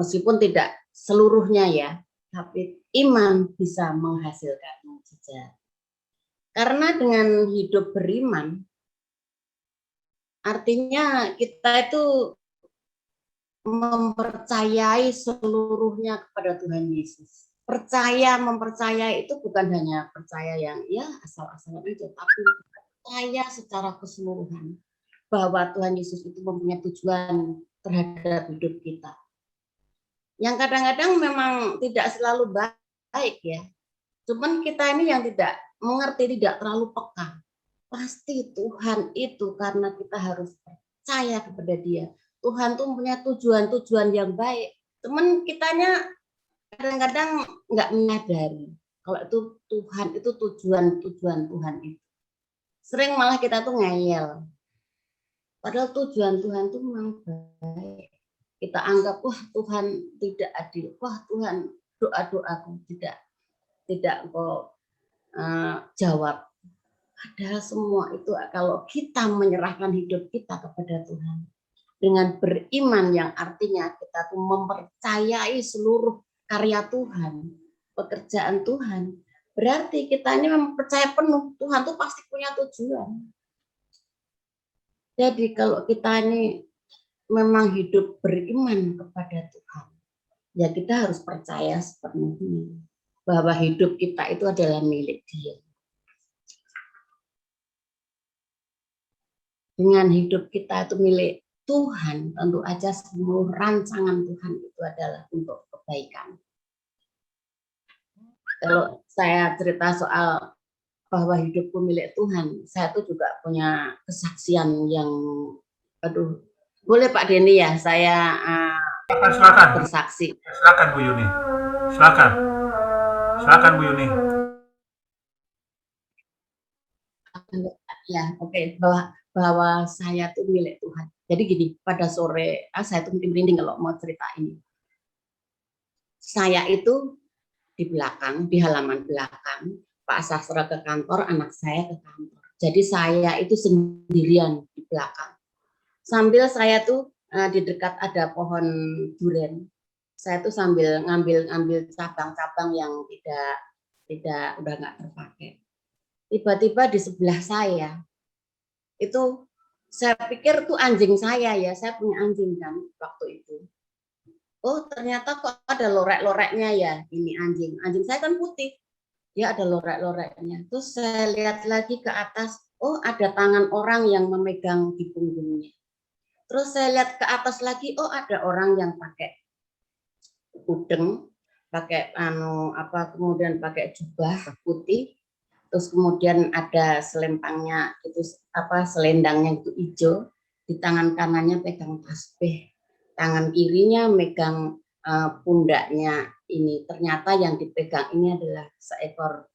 Meskipun tidak seluruhnya ya, tapi iman bisa menghasilkan mujizat. Karena dengan hidup beriman, artinya kita itu mempercayai seluruhnya kepada Tuhan Yesus. Mempercayai itu bukan hanya percaya yang ya asal-asalan aja, tapi percaya secara keseluruhan bahwa Tuhan Yesus itu mempunyai tujuan terhadap hidup kita. Yang kadang-kadang memang tidak selalu baik ya. Cuman kita ini yang tidak mengerti, tidak terlalu peka. Pasti Tuhan itu karena kita harus percaya kepada Dia. Tuhan tuh punya tujuan-tujuan yang baik. Cuman kitanya kadang-kadang nggak menyadari kalau itu Tuhan itu tujuan Tuhan itu. Sering malah kita tuh ngeyel. Padahal tujuan Tuhan tuh memang baik. Kita anggap wah Tuhan tidak adil. Wah Tuhan doa-doaku tidak kok jawab. Padahal semua itu kalau kita menyerahkan hidup kita kepada Tuhan dengan beriman yang artinya kita tuh mempercayai seluruh karya Tuhan, pekerjaan Tuhan, berarti kita ini mempercayai penuh Tuhan tuh pasti punya tujuan. Jadi kalau kita ini memang hidup beriman kepada Tuhan, ya kita harus percaya sepenuhnya bahwa hidup kita itu adalah milik Dia. Dengan hidup kita itu milik Tuhan, tentu aja seluruh rancangan Tuhan itu adalah untuk kebaikan. Kalau saya cerita soal bahwa hidupku milik Tuhan, saya tuh juga punya kesaksian yang, boleh Pak Denny ya, saya silakan bersaksi. Silakan Bu Yuni. Silakan Bu Yuni. Ya, oke, bahwa saya tuh milik Tuhan. Jadi gini, pada sore, saya tuh merinding kalau mau cerita ini. Saya itu di belakang, di halaman belakang, Pak Sastra ke kantor, anak saya ke kantor. Jadi saya itu sendirian di belakang. Sambil saya tuh di dekat ada pohon durian. Saya tuh sambil ngambil cabang-cabang yang tidak udah nggak terpakai. Tiba-tiba di sebelah saya itu saya pikir tuh anjing saya ya, saya punya anjing kan waktu itu. Oh ternyata kok ada lorek-loreknya ya, ini anjing saya kan putih, ya ada lorek-loreknya. Terus saya lihat lagi ke atas, oh ada tangan orang yang memegang di punggungnya. Terus saya lihat ke atas lagi, oh ada orang yang pakai udeng, pakai kemudian pakai jubah putih. Terus kemudian ada selempangnya itu selendangnya itu hijau, di tangan kanannya pegang tasbih, tangan kirinya megang pundaknya ini. Ternyata yang dipegang ini adalah seekor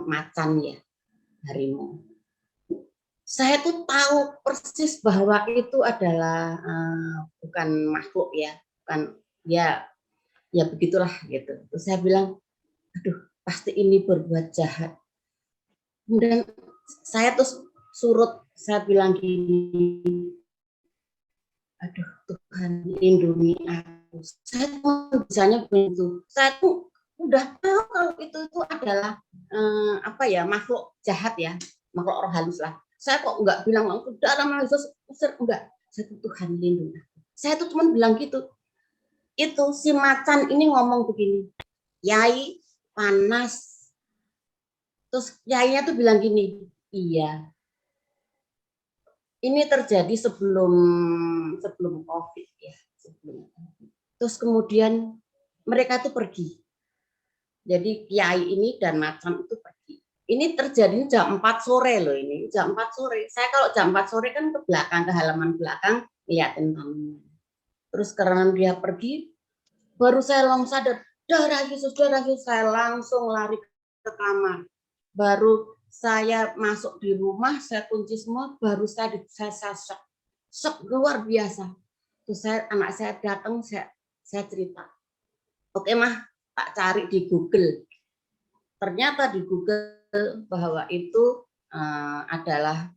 macan ya, harimau. Saya tuh tahu persis bahwa itu adalah bukan makhluk ya, bukan ya begitulah gitu. Terus saya bilang, aduh pasti ini berbuat jahat. Kemudian saya terus surut, saya bilang gini, aduh Tuhan lindungi aku. Saya tuh bisanya begitu. Saya tuh udah tahu kalau itu adalah makhluk jahat ya, makhluk roh halus lah. Saya kok enggak bilang dalam nama Yesus usir, enggak. Saya tuh Tuhan lindungi aku. Saya tuh cuma bilang gitu. Itu si macan ini ngomong begini, Yai panas. Terus Yainya tuh bilang gini, iya. Ini terjadi sebelum COVID ya, sebelum. Terus kemudian mereka tuh pergi. Jadi Kiai ini dan macan itu pergi. Ini terjadi jam 4 sore loh ini, jam 4 sore. Saya kalau jam 4 sore kan ke belakang, ke halaman belakang, liatin tamunya. Terus karena dia pergi, baru saya langsung sadar, darah Yesus, saya langsung lari ke kamar. Baru saya masuk di rumah, saya kunci semua, baru saya shock luar biasa. Terus anak saya datang, saya cerita. Oke mah, tak cari di Google. Ternyata di Google bahwa itu adalah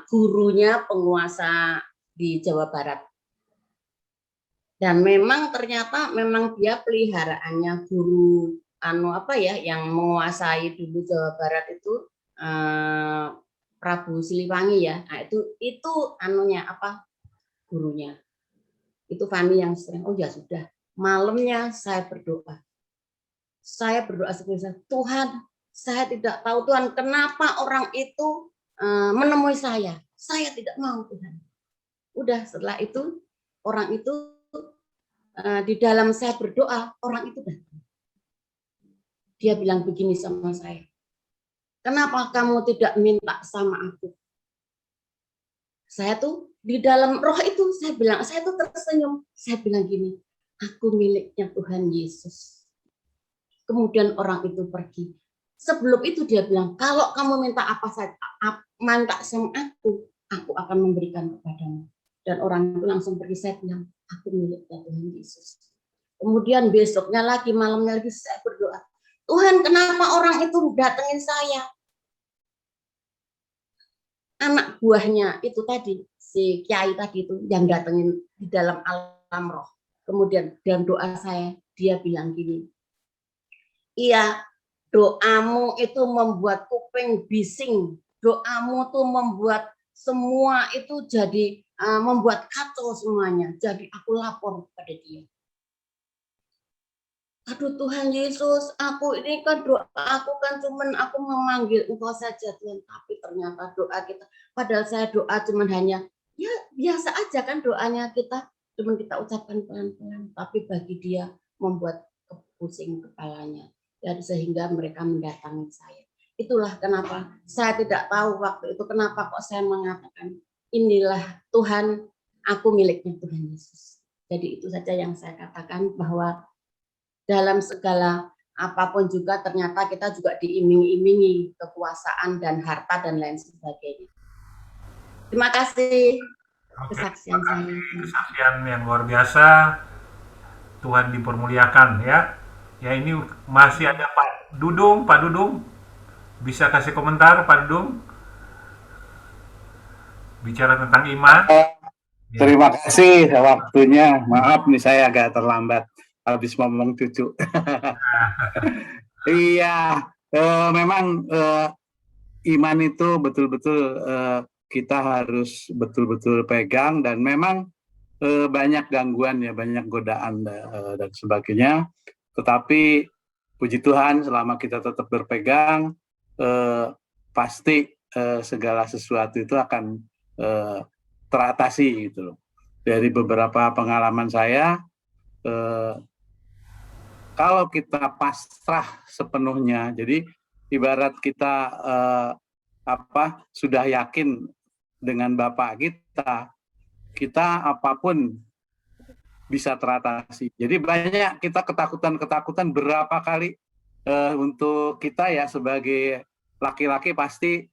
gurunya penguasa di Jawa Barat. Dan memang ternyata dia peliharaannya guru yang menguasai dulu Jawa Barat itu Prabu Siliwangi ya. Nah, itu gurunya. Itu Fani yang sering. Oh ya sudah. Malamnya saya berdoa. Saya berdoa seperti Tuhan, saya tidak tahu Tuhan kenapa orang itu menemui saya. Saya tidak mau Tuhan. Udah setelah itu orang itu di dalam saya berdoa, orang itu datang. Dia bilang begini sama saya, kenapa kamu tidak minta sama aku? Saya tuh di dalam roh itu saya tuh tersenyum. Saya bilang gini, aku miliknya Tuhan Yesus. Kemudian orang itu pergi. Sebelum itu dia bilang, kalau kamu minta apa saja, minta sama aku akan memberikan kepadamu. Dan orang itu langsung pergi. Saya bilang, aku miliknya Tuhan Yesus. Kemudian besoknya lagi, malamnya lagi saya berdoa, Tuhan kenapa orang itu datengin saya? Anak buahnya itu tadi, si Kiai tadi itu yang datengin di dalam alam roh. Kemudian dalam doa saya, dia bilang gini, iya, doamu itu membuat kuping bising, doamu tuh membuat semua itu jadi membuat kacau semuanya. Jadi aku lapor pada dia. Aduh Tuhan Yesus, aku ini kan doa aku kan cuman aku memanggil Engkau saja Tuhan, tapi ternyata doa kita, padahal saya doa cuman hanya ya biasa aja kan doanya kita, cuman kita ucapkan pelan-pelan, tapi bagi dia membuat pusing kepalanya. Dan sehingga mereka mendatangi saya. Itulah kenapa saya tidak tahu waktu itu kenapa kok saya mengatakan inilah Tuhan, aku miliknya Tuhan Yesus. Jadi itu saja yang saya katakan, bahwa dalam segala apapun juga ternyata kita juga diiming-imingi kekuasaan dan harta dan lain sebagainya. Terima kasih kesaksian saya. Kesaksian yang luar biasa. Tuhan dipermuliakan ya. Ya ini masih ada Pak Dudung. Pak Dudung bisa kasih komentar Pak Dudung? Bicara tentang iman. Terima kasih waktunya. Maaf nih saya agak terlambat habis ngomong cucu. Iya, memang iman itu betul-betul kita harus betul-betul pegang, dan memang banyak gangguan ya, banyak godaan dan sebagainya. Tetapi puji Tuhan selama kita tetap berpegang, pasti segala sesuatu itu akan teratasi gitu loh. Dari beberapa pengalaman saya, kalau kita pasrah sepenuhnya, jadi ibarat kita sudah yakin dengan Bapa kita apapun bisa teratasi. Jadi banyak kita ketakutan berapa kali untuk kita ya sebagai laki-laki pasti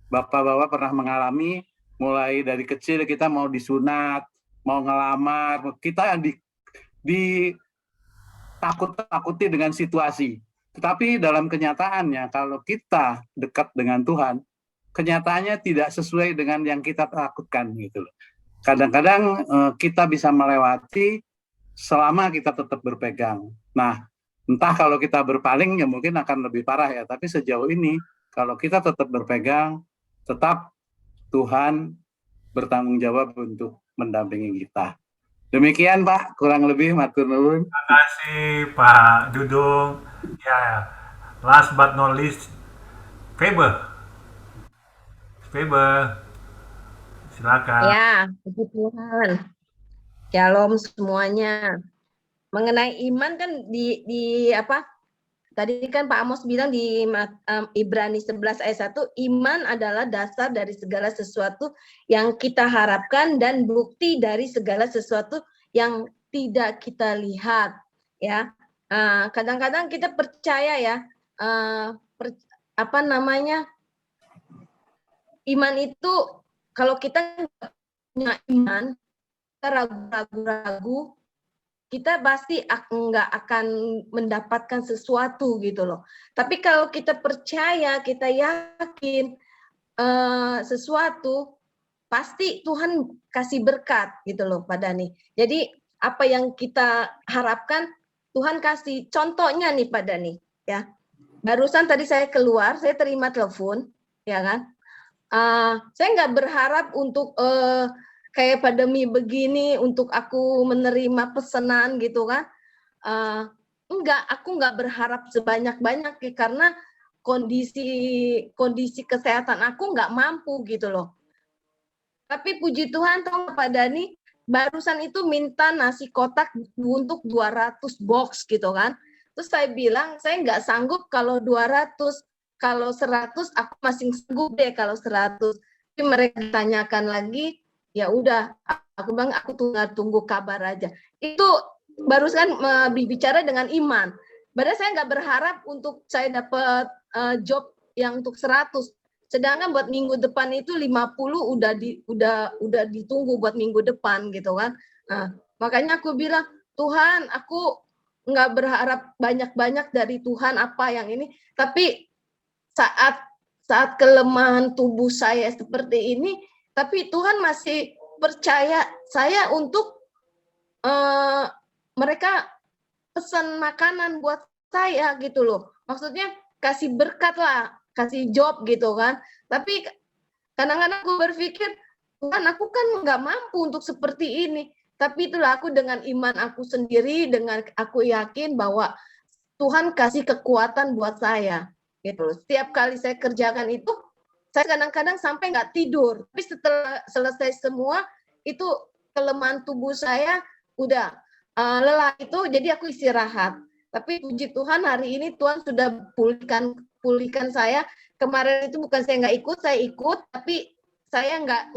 bapak-bapak pernah mengalami, mulai dari kecil kita mau disunat, mau ngelamar, kita ditakut-takuti dengan situasi. Tetapi dalam kenyataannya kalau kita dekat dengan Tuhan, kenyataannya tidak sesuai dengan yang kita takutkan gitu loh. Kadang-kadang kita bisa melewati selama kita tetap berpegang. Nah, entah kalau kita berpaling ya mungkin akan lebih parah ya, tapi sejauh ini kalau kita tetap berpegang, tetap Tuhan bertanggung jawab untuk mendampingi kita. Demikian Pak, kurang lebih matur nuwun. Terima kasih Pak Dudung. Ya, last but not least, Faber, silakan. Ya, puji Tuhan. Shalom semuanya. Mengenai iman kan di apa? Tadi kan Pak Amos bilang di Ibrani 11 ayat 1, iman adalah dasar dari segala sesuatu yang kita harapkan dan bukti dari segala sesuatu yang tidak kita lihat. Ya, kadang-kadang kita percaya ya, iman itu kalau kita punya iman, kita ragu-ragu, kita pasti nggak akan mendapatkan sesuatu gitu loh. Tapi kalau kita percaya, kita yakin sesuatu, pasti Tuhan kasih berkat gitu loh Pak Dani. Jadi apa yang kita harapkan Tuhan kasih. Contohnya nih Pak Dani, ya. Barusan tadi saya keluar, saya terima telepon, ya kan. Saya nggak berharap untuk kayak pandemi begini untuk aku menerima pesanan gitu kan. Aku nggak berharap sebanyak-banyak karena kondisi kesehatan aku nggak mampu gitu loh. Tapi puji Tuhan tahu Pak Dani, barusan itu minta nasi kotak untuk 200 box gitu kan. Terus saya bilang saya nggak sanggup kalau 200, kalau 100 aku masih sanggup deh kalau 100. Tapi mereka tanyakan lagi, ya udah, aku bilang aku tunggu kabar aja. Itu barusan berbicara dengan iman. Padahal saya nggak berharap untuk saya dapat job yang untuk 100. Sedangkan buat minggu depan itu 50 udah ditunggu buat minggu depan gitu kan. Nah, makanya aku bilang, Tuhan, aku nggak berharap banyak-banyak dari Tuhan apa yang ini, tapi saat kelemahan tubuh saya seperti ini, tapi Tuhan masih percaya saya untuk mereka pesan makanan buat saya gitu loh. Maksudnya kasih berkat lah, kasih job gitu kan. Tapi kadang-kadang aku berpikir, Tuhan aku kan nggak mampu untuk seperti ini. Tapi itulah aku dengan iman aku sendiri, dengan aku yakin bahwa Tuhan kasih kekuatan buat saya. Gitu. Setiap kali saya kerjakan itu, saya kadang-kadang sampai nggak tidur. Tapi setelah selesai semua, itu kelemahan tubuh saya udah lelah itu, jadi aku istirahat. Tapi puji Tuhan hari ini Tuhan sudah pulihkan saya. Kemarin itu bukan saya nggak ikut, saya ikut, tapi saya nggak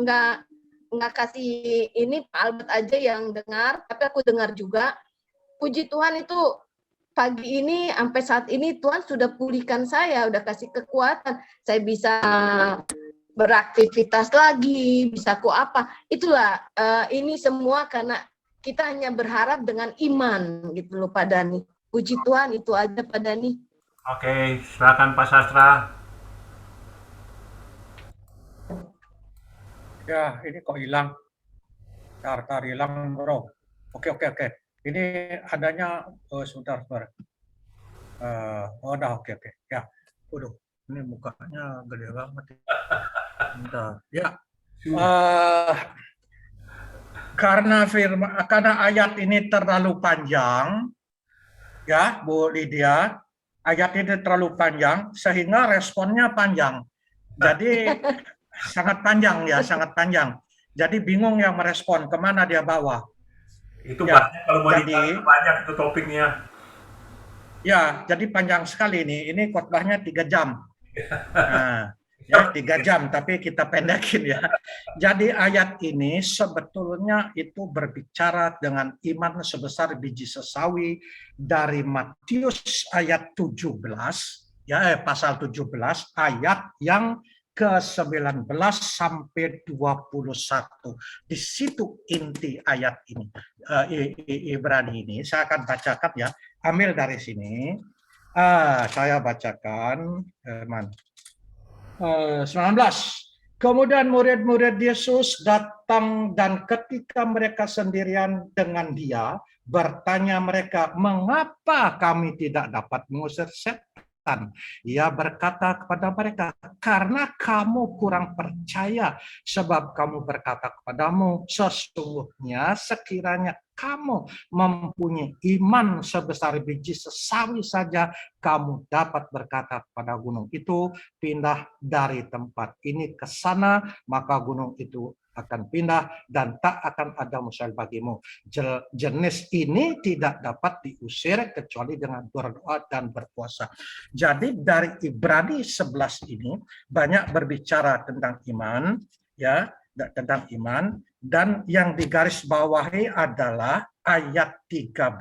kasih ini Pak Albert aja yang dengar, tapi aku dengar juga. Puji Tuhan itu pagi ini sampai saat ini Tuhan sudah pulihkan saya, udah kasih kekuatan. Saya bisa beraktivitas lagi, bisa apa. Itulah ini semua karena kita hanya berharap dengan iman gitu loh Pak Dani. Puji Tuhan, itu aja Pak Dani. Oke, silakan Pak Sastra. Ya, ini kok hilang. Tar hilang, bro. Oke. Ini adanya, sebentar. Udah, oke. Ya, waduh, ini mukanya gede banget. Bentar. Ya, karena ayat ini terlalu panjang, ya, Bu Lydia, ayat ini terlalu panjang, sehingga responnya panjang. Jadi sangat panjang. Jadi bingung yang merespon, kemana dia bawa. Itu ya, banyak kalau mau banyak itu topiknya. Ya, jadi panjang sekali ini. Ini khotbahnya 3 jam. Nah, ya 3 jam, tapi kita pendekin ya. Jadi ayat ini sebetulnya itu berbicara dengan iman sebesar biji sesawi dari Matius ayat 17, ya pasal 17 ayat yang ke-19 sampai 21. Di situ inti ayat ini, Ibrani ini. Saya akan bacakan ya. Ambil dari sini. Saya bacakan. 19. Kemudian murid-murid Yesus datang dan ketika mereka sendirian dengan dia, bertanya mereka, mengapa kami tidak dapat mengusir setan? Ia berkata kepada mereka, karena kamu kurang percaya, sebab kamu berkata kepadamu, sesungguhnya sekiranya kamu mempunyai iman sebesar biji sesawi saja, kamu dapat berkata kepada gunung itu, pindah dari tempat ini ke sana, maka gunung itu akan pindah dan tak akan ada mustahil bagimu. Jenis ini tidak dapat diusir kecuali dengan berdoa dan berpuasa. Jadi dari Ibrani 11 ini banyak berbicara tentang iman, ya, tentang iman, dan yang digarisbawahi adalah ayat 13,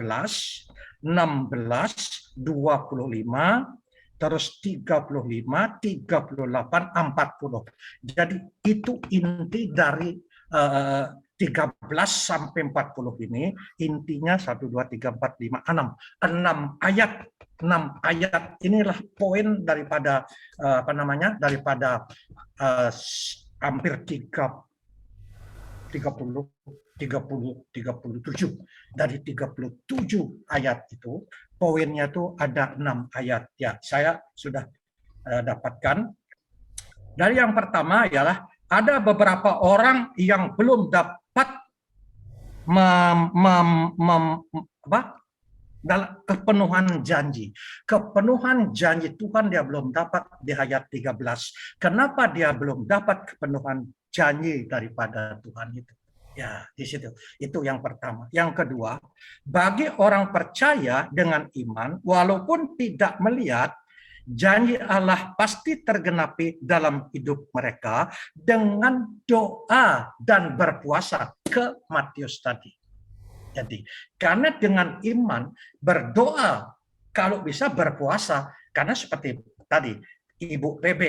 16, 25, terus 35, 38, 40. Jadi itu inti dari 13 sampai 40 ini, intinya 1, 2, 3, 4, 5, 6. 6 ayat. 6 ayat inilah poin daripada daripada hampir 37 dari 37 ayat itu, poinnya itu ada 6 ayat. Ya, saya sudah dapatkan. Dari yang pertama ialah ada beberapa orang yang belum dapat dalam kepenuhan janji. Kepenuhan janji Tuhan dia belum dapat di ayat 13. Kenapa dia belum dapat kepenuhan janji daripada Tuhan itu? Ya, di situ. Itu yang pertama. Yang kedua, bagi orang percaya dengan iman, walaupun tidak melihat, janji Allah pasti tergenapi dalam hidup mereka dengan doa dan berpuasa, ke Matius tadi. Jadi, karena dengan iman, berdoa, kalau bisa berpuasa, karena seperti tadi, Ibu PB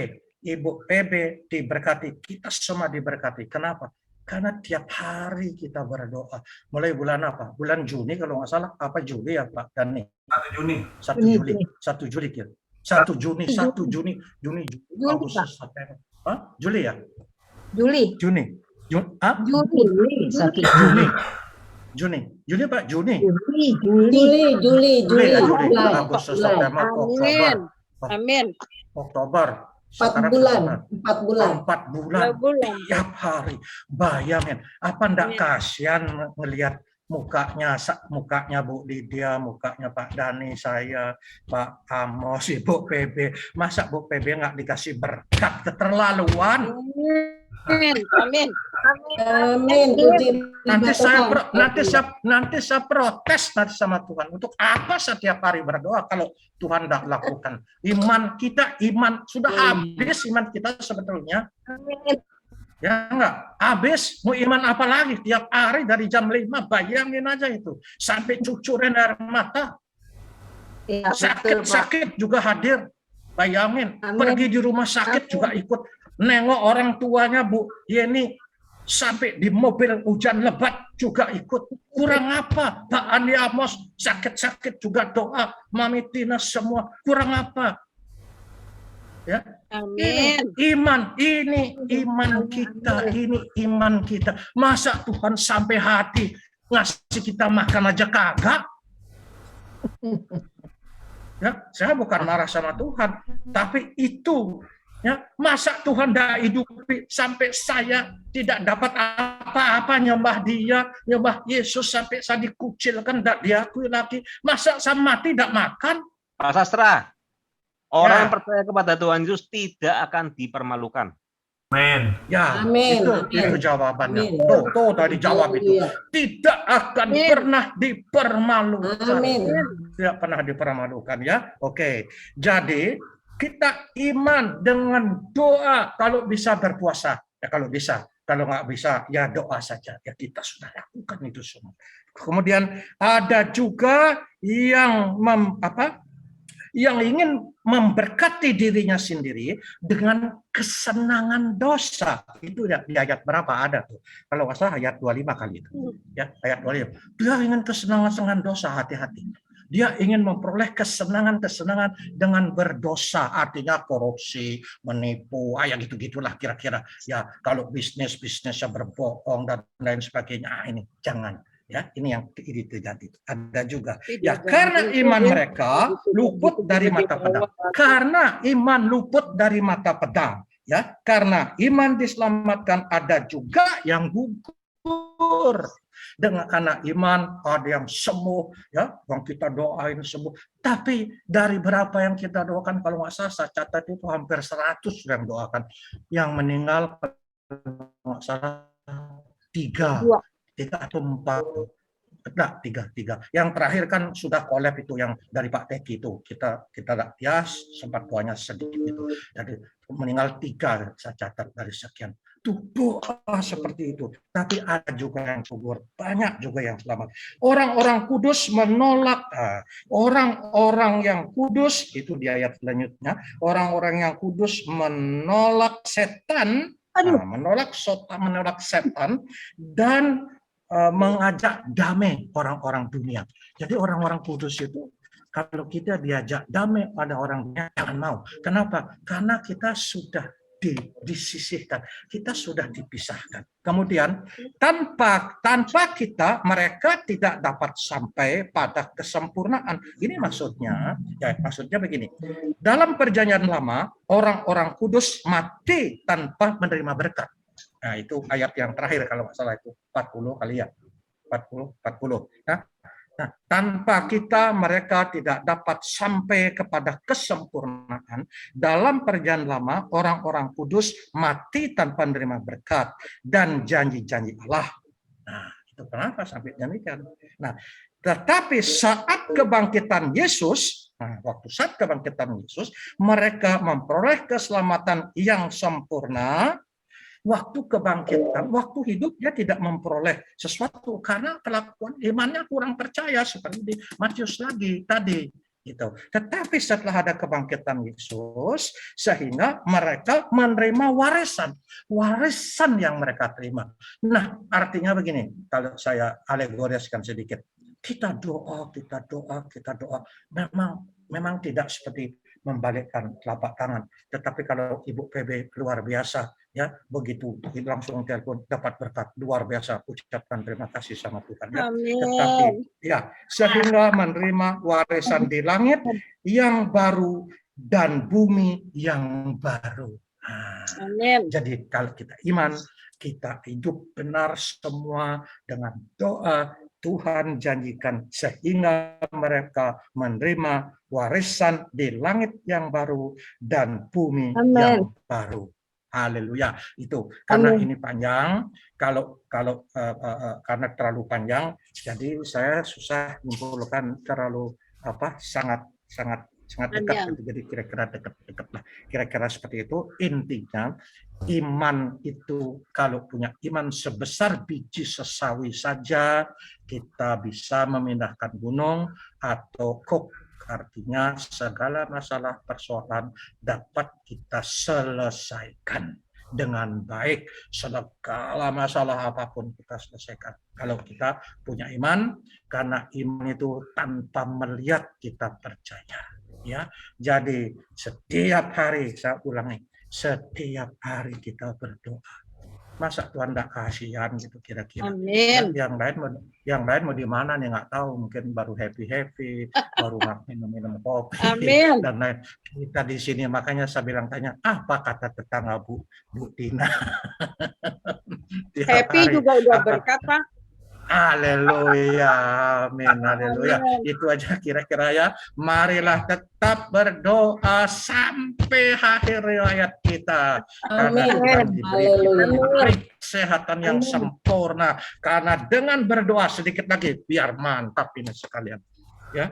diberkati, kita semua diberkati. Kenapa? Karena tiap hari kita berdoa. Mulai bulan apa? Bulan Juni kalau nggak salah. Apa Juli ya Pak Dani? 1 Juni. 1 Juli. 1 Juli ya. 1 Juni, 1 Juni, Agustus, September. Juli ya? Juli. Juni. Juni Pak, Juni. Juli. Agustus, September, Oktober. Amin. Oktober. 4 bulan. 4 bulan. Tiap hari. Bayangin, apa enggak kasihan ngelihat mukanya Bu Lydia, mukanya Pak Dani, saya, Pak Amos, Ibu PB. Masa Bu PB nggak dikasih berkat? Keterlaluan. Amin. Nanti saya protes nanti sama Tuhan. Untuk apa setiap hari berdoa kalau Tuhan tidak lakukan? Iman kita sudah habis iman kita sebetulnya. Ya enggak, habis mau iman apa lagi? Tiap hari dari jam 5, bayangin aja itu. Sampai cucuran air mata. Ya, Sakit juga hadir. Bayangin, pergi di rumah sakit juga ikut. Nengok orang tuanya Bu Yeni, sampai di mobil hujan lebat juga ikut. Kurang apa? Pak Andi Amos sakit-sakit juga doa. Mami Tina semua. Kurang apa? Ya. Amin. Iman kita. Masa Tuhan sampai hati ngasih kita makan aja kagak? Ya, saya bukan marah sama Tuhan, tapi itu ya, masa Tuhan dah hidupi sampai saya tidak dapat apa-apa, nyembah Dia, nyembah Yesus sampai saya dikucilkan, tidak diakui lagi. Masa saya mati tidak makan? Pak Sastra, orang yang percaya kepada Tuhan Yesus tidak akan dipermalukan. Amin. Ya, Amin. Itu jawabannya. Tuh tadi jawab itu. Tidak akan pernah dipermalukan. Amin. Tidak pernah dipermalukan ya. Oke. Jadi Kita iman dengan doa, kalau bisa berpuasa, ya kalau bisa. Kalau nggak bisa, ya doa saja. Ya kita sudah lakukan itu semua. Kemudian ada juga yang yang ingin memberkati dirinya sendiri dengan kesenangan dosa. Itu ya, di ayat berapa ada tuh? Kalau nggak salah ayat 25 kali itu. Ya, ayat 25. Dia ingin kesenangan dosa, hati-hati. Dia ingin memperoleh kesenangan-kesenangan dengan berdosa, artinya korupsi, menipu, ya gitu-gitulah kira-kira. Ya, kalau bisnisnya berbohong dan lain sebagainya, ini jangan. Ya, ini yang ini terjadi. Ada juga. Ya, karena iman mereka luput dari mata pedang. Karena iman luput dari mata pedang. Ya, karena iman diselamatkan, ada juga yang gugur. Dengan karena iman ada yang sembuh, ya, yang kita doain sembuh. Tapi dari berapa yang kita doakan, kalau nggak salah saya catat itu hampir 100 yang doakan. Yang meninggal nggak salah 3 atau 4. Nah, 3. Yang terakhir kan sudah kolab itu yang dari Pak Teki itu. Kita ya sempat doanya sedikit itu. Jadi meninggal 3 saya catat dari sekian. Tuh doa seperti itu. Tapi ada juga yang gugur, banyak juga yang selamat. Orang-orang kudus menolak, orang-orang yang kudus itu di ayat selanjutnya. Orang-orang yang kudus menolak setan, menolak setan dan mengajak damai orang-orang dunia. Jadi orang-orang kudus itu kalau kita diajak damai pada orang dunia, jangan mau. Kenapa? Karena kita sudah disisihkan, kita sudah dipisahkan. Kemudian tanpa kita, mereka tidak dapat sampai pada kesempurnaan. Ini maksudnya, ya maksudnya begini. Dalam perjanjian lama, orang-orang kudus mati tanpa menerima berkat. Nah, itu ayat yang terakhir kalau nggak salah itu 40 kali ya. 40. Nah, tanpa kita, mereka tidak dapat sampai kepada kesempurnaan. Dalam perjanjian lama, orang-orang kudus mati tanpa menerima berkat dan janji-janji Allah. Nah, itu kenapa sampai demikian. Nah, tetapi saat kebangkitan Yesus, saat kebangkitan Yesus, mereka memperoleh keselamatan yang sempurna. Waktu kebangkitan, waktu hidup dia tidak memperoleh sesuatu karena kelakuan imannya kurang percaya seperti di Matius lagi tadi gitu. Tetapi setelah ada kebangkitan Yesus, sehingga mereka menerima warisan yang mereka terima. Nah, artinya begini, kalau saya alegoriaskan sedikit, kita doa. Memang tidak seperti membalikkan telapak tangan. Tetapi kalau Ibu PB luar biasa, ya begitu langsung telepon dapat berkat luar biasa, ucapkan terima kasih sama Tuhan. Ya. Tetapi ya sehingga menerima warisan di langit yang baru dan bumi yang baru. Nah, jadi kalau kita iman, kita hidup benar semua dengan doa. Tuhan janjikan sehingga mereka menerima warisan di langit yang baru dan bumi yang baru. Haleluya. Itu karena ini panjang, kalau karena terlalu panjang, jadi saya susah menyimpulkan terlalu sangat dekat. Jadi kira-kira dekat lah. Kira-kira seperti itu. Intinya iman itu, kalau punya iman sebesar biji sesawi saja, kita bisa memindahkan gunung atau kok. Artinya segala masalah persoalan dapat kita selesaikan dengan baik. Segala masalah apapun kita selesaikan. Kalau kita punya iman, karena iman itu tanpa melihat kita percaya. Ya, jadi setiap hari, saya ulangi, setiap hari kita berdoa. Masa Tuhan tidak kasihan gitu kira-kira. Amin. Yang lain mau di mana nih nggak tahu, mungkin baru happy, baru minum kopi Amin. dan lain. Kita di sini makanya saya bilang tanya apa kata tetangga Bu Tina. Happy juga udah berkat, Pak. Haleluya, amin, haleluya. Itu aja kira-kira ya. Marilah tetap berdoa sampai akhir riwayat kita. Karena Tuhan diberi kesehatan yang sempurna. Karena dengan berdoa sedikit lagi, biar mantap ini sekalian. Ya.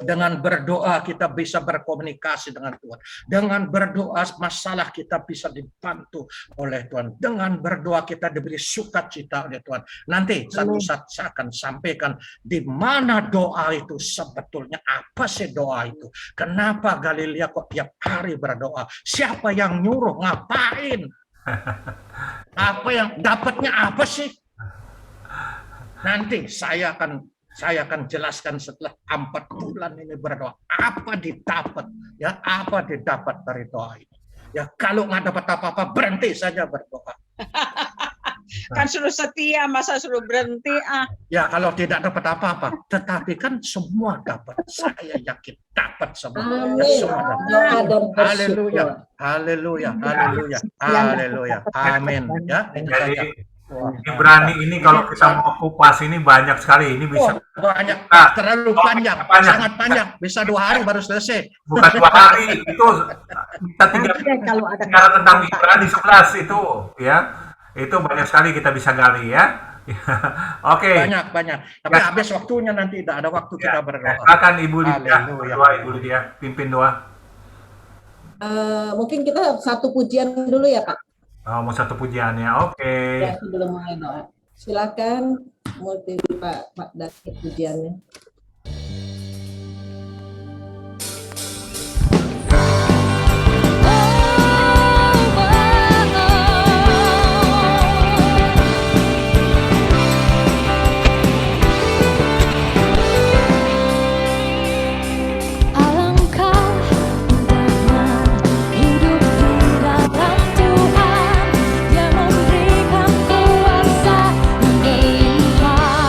Dengan berdoa kita bisa berkomunikasi dengan Tuhan. Dengan berdoa masalah kita bisa dibantu oleh Tuhan. Dengan berdoa kita diberi sukacita oleh Tuhan. Nanti satu saat saya akan sampaikan di mana doa itu sebetulnya, apa sih doa itu. Kenapa Galilea kok tiap hari berdoa? Siapa yang nyuruh? Ngapain? Apa yang dapatnya apa sih? Nanti saya akan jelaskan setelah 4 bulan ini berdoa. Apa didapat? Ya, apa didapat dari doa ini? Ya, kalau nggak dapat apa-apa, berhenti saja berdoa. Kan suruh setia, masa suruh berhenti? Ya, kalau tidak dapat apa-apa, tetapi kan semua dapat. Saya yakin dapat semua. Amin. Semua dapat. Doa dan Haleluya, bersyukur. haleluya, haleluya, haleluya. Amin. Ya, itu Jadi saja. Ibrani ini kalau kita mau kupas ini banyak sekali. Ini bisa Banyak, Nah, terlalu panjang, sangat panjang. Bisa 2 hari baru selesai. bukan 2 hari, itu bisa 3 Nanti kalau ada bicara tentang Ibrani 11 itu ya. Itu banyak sekali kita bisa gali ya. Oke. Banyak. Tapi habis waktunya nanti, tidak ada waktu kita berdoa. Silakan Ibu Lydia. Haleluya. Doa Ibu Lydia, pimpin doa. Mungkin kita satu pujian dulu ya Pak. Oh, mau satu pujiannya. Oke. Ya, sebelum mulai doa. Silakan multi Pak David pujiannya. Alangkah indahnya hidup di dalam Tuhan yang memberikan kuasa yang berlimpah.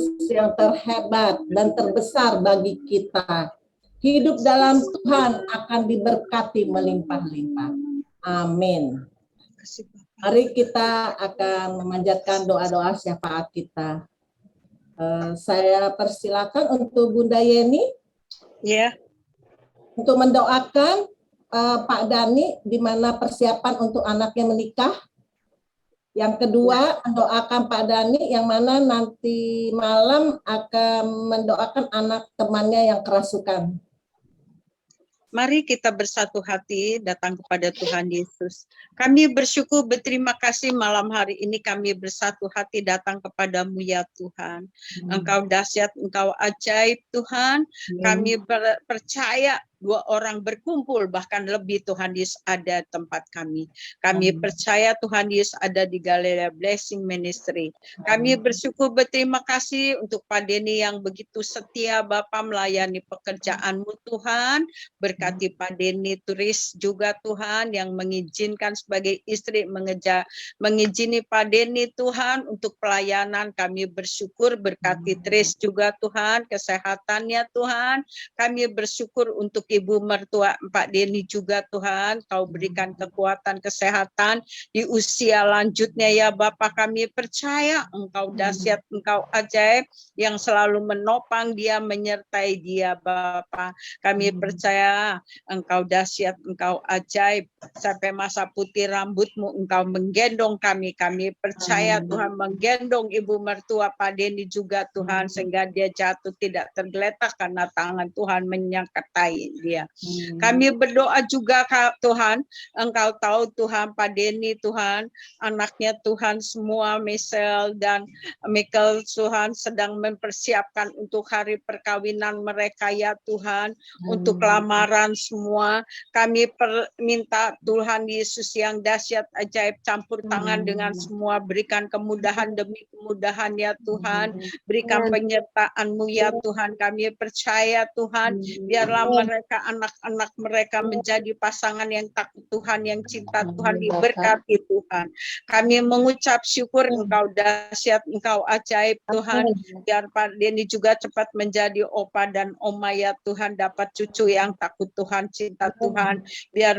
Yesus yang terhebat dan terbesar bagi kita. Hidup dalam Tuhan akan diberkati melimpah-limpah. Amin. Mari kita akan memanjatkan doa-doa syafaat kita. Saya persilakan untuk Bunda Yeni untuk mendoakan Pak Dani di mana persiapan untuk anaknya menikah. Yang kedua, mendoakan Pak Dani yang mana nanti malam akan mendoakan anak temannya yang kerasukan. Mari kita bersatu hati datang kepada Tuhan Yesus. Kami bersyukur, berterima kasih malam hari ini kami bersatu hati datang kepadamu ya Tuhan. Engkau dahsyat, Engkau ajaib Tuhan. Kami percaya 2 orang berkumpul bahkan lebih Tuhan Yesus ada tempat kami. Kami percaya Tuhan Yesus ada di Galilea Blessing Ministry. Kami bersyukur, berterima kasih untuk Pak Denny yang begitu setia Bapa melayani pekerjaanmu Tuhan. Berkati Pak Denny turis juga Tuhan yang mengizinkan sebagai istri mengizini Pak Denny Tuhan untuk pelayanan. Kami bersyukur, berkati Tris juga Tuhan, kesehatannya Tuhan. Kami bersyukur untuk Ibu mertua Pak Denny juga Tuhan, Kau berikan kekuatan kesehatan di usia lanjutnya ya Bapa. Kami percaya Engkau dahsyat, Engkau ajaib yang selalu menopang dia, menyertai dia Bapa. Kami percaya Engkau dahsyat, Engkau ajaib sampai masa putih rambutmu Engkau menggendong kami. Kami percaya Tuhan menggendong Ibu mertua Pak Denny juga Tuhan sehingga dia jatuh tidak tergeletak karena tangan Tuhan menyertai dia. Kami berdoa juga Tuhan, Engkau tahu Tuhan Pak Denny Tuhan, anaknya Tuhan semua Michelle dan Michael Tuhan sedang mempersiapkan untuk hari perkawinan mereka ya Tuhan, untuk lamaran semua. Kami minta Tuhan Yesus yang dahsyat ajaib campur tangan dengan semua, berikan kemudahan demi kemudahan ya Tuhan, berikan penyertaan-Mu ya Tuhan. Kami percaya Tuhan, biarlah mereka anak-anak mereka menjadi pasangan yang takut Tuhan, yang cinta Tuhan, diberkati Tuhan. Kami mengucap syukur Engkau dahsyat, Engkau ajaib Tuhan. Biar Pak Denny juga cepat menjadi opa dan oma ya Tuhan, dapat cucu yang takut Tuhan, cinta Tuhan. Biar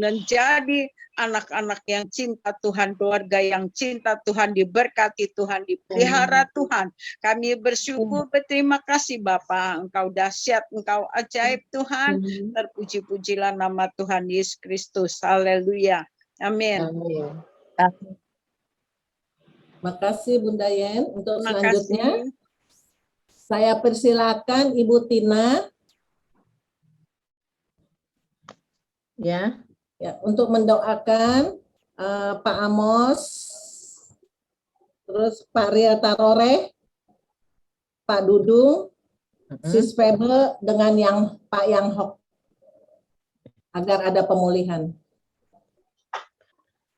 menjadi anak-anak yang cinta Tuhan, keluarga yang cinta Tuhan, diberkati Tuhan, dipelihara Tuhan. Kami bersyukur, berterima kasih Bapa, Engkau dahsyat, Engkau ajaib Tuhan. Terpuji-pujilah nama Tuhan Yesus Kristus. Haleluya. Amin. Terima kasih Bunda Yen. Untuk Terima selanjutnya kasih. saya persilakan Ibu Tina ya untuk mendoakan Pak Amos, terus Pak Ria Tarore, Pak Dudung, Sis Febe dengan yang Pak Yang Hok agar ada pemulihan.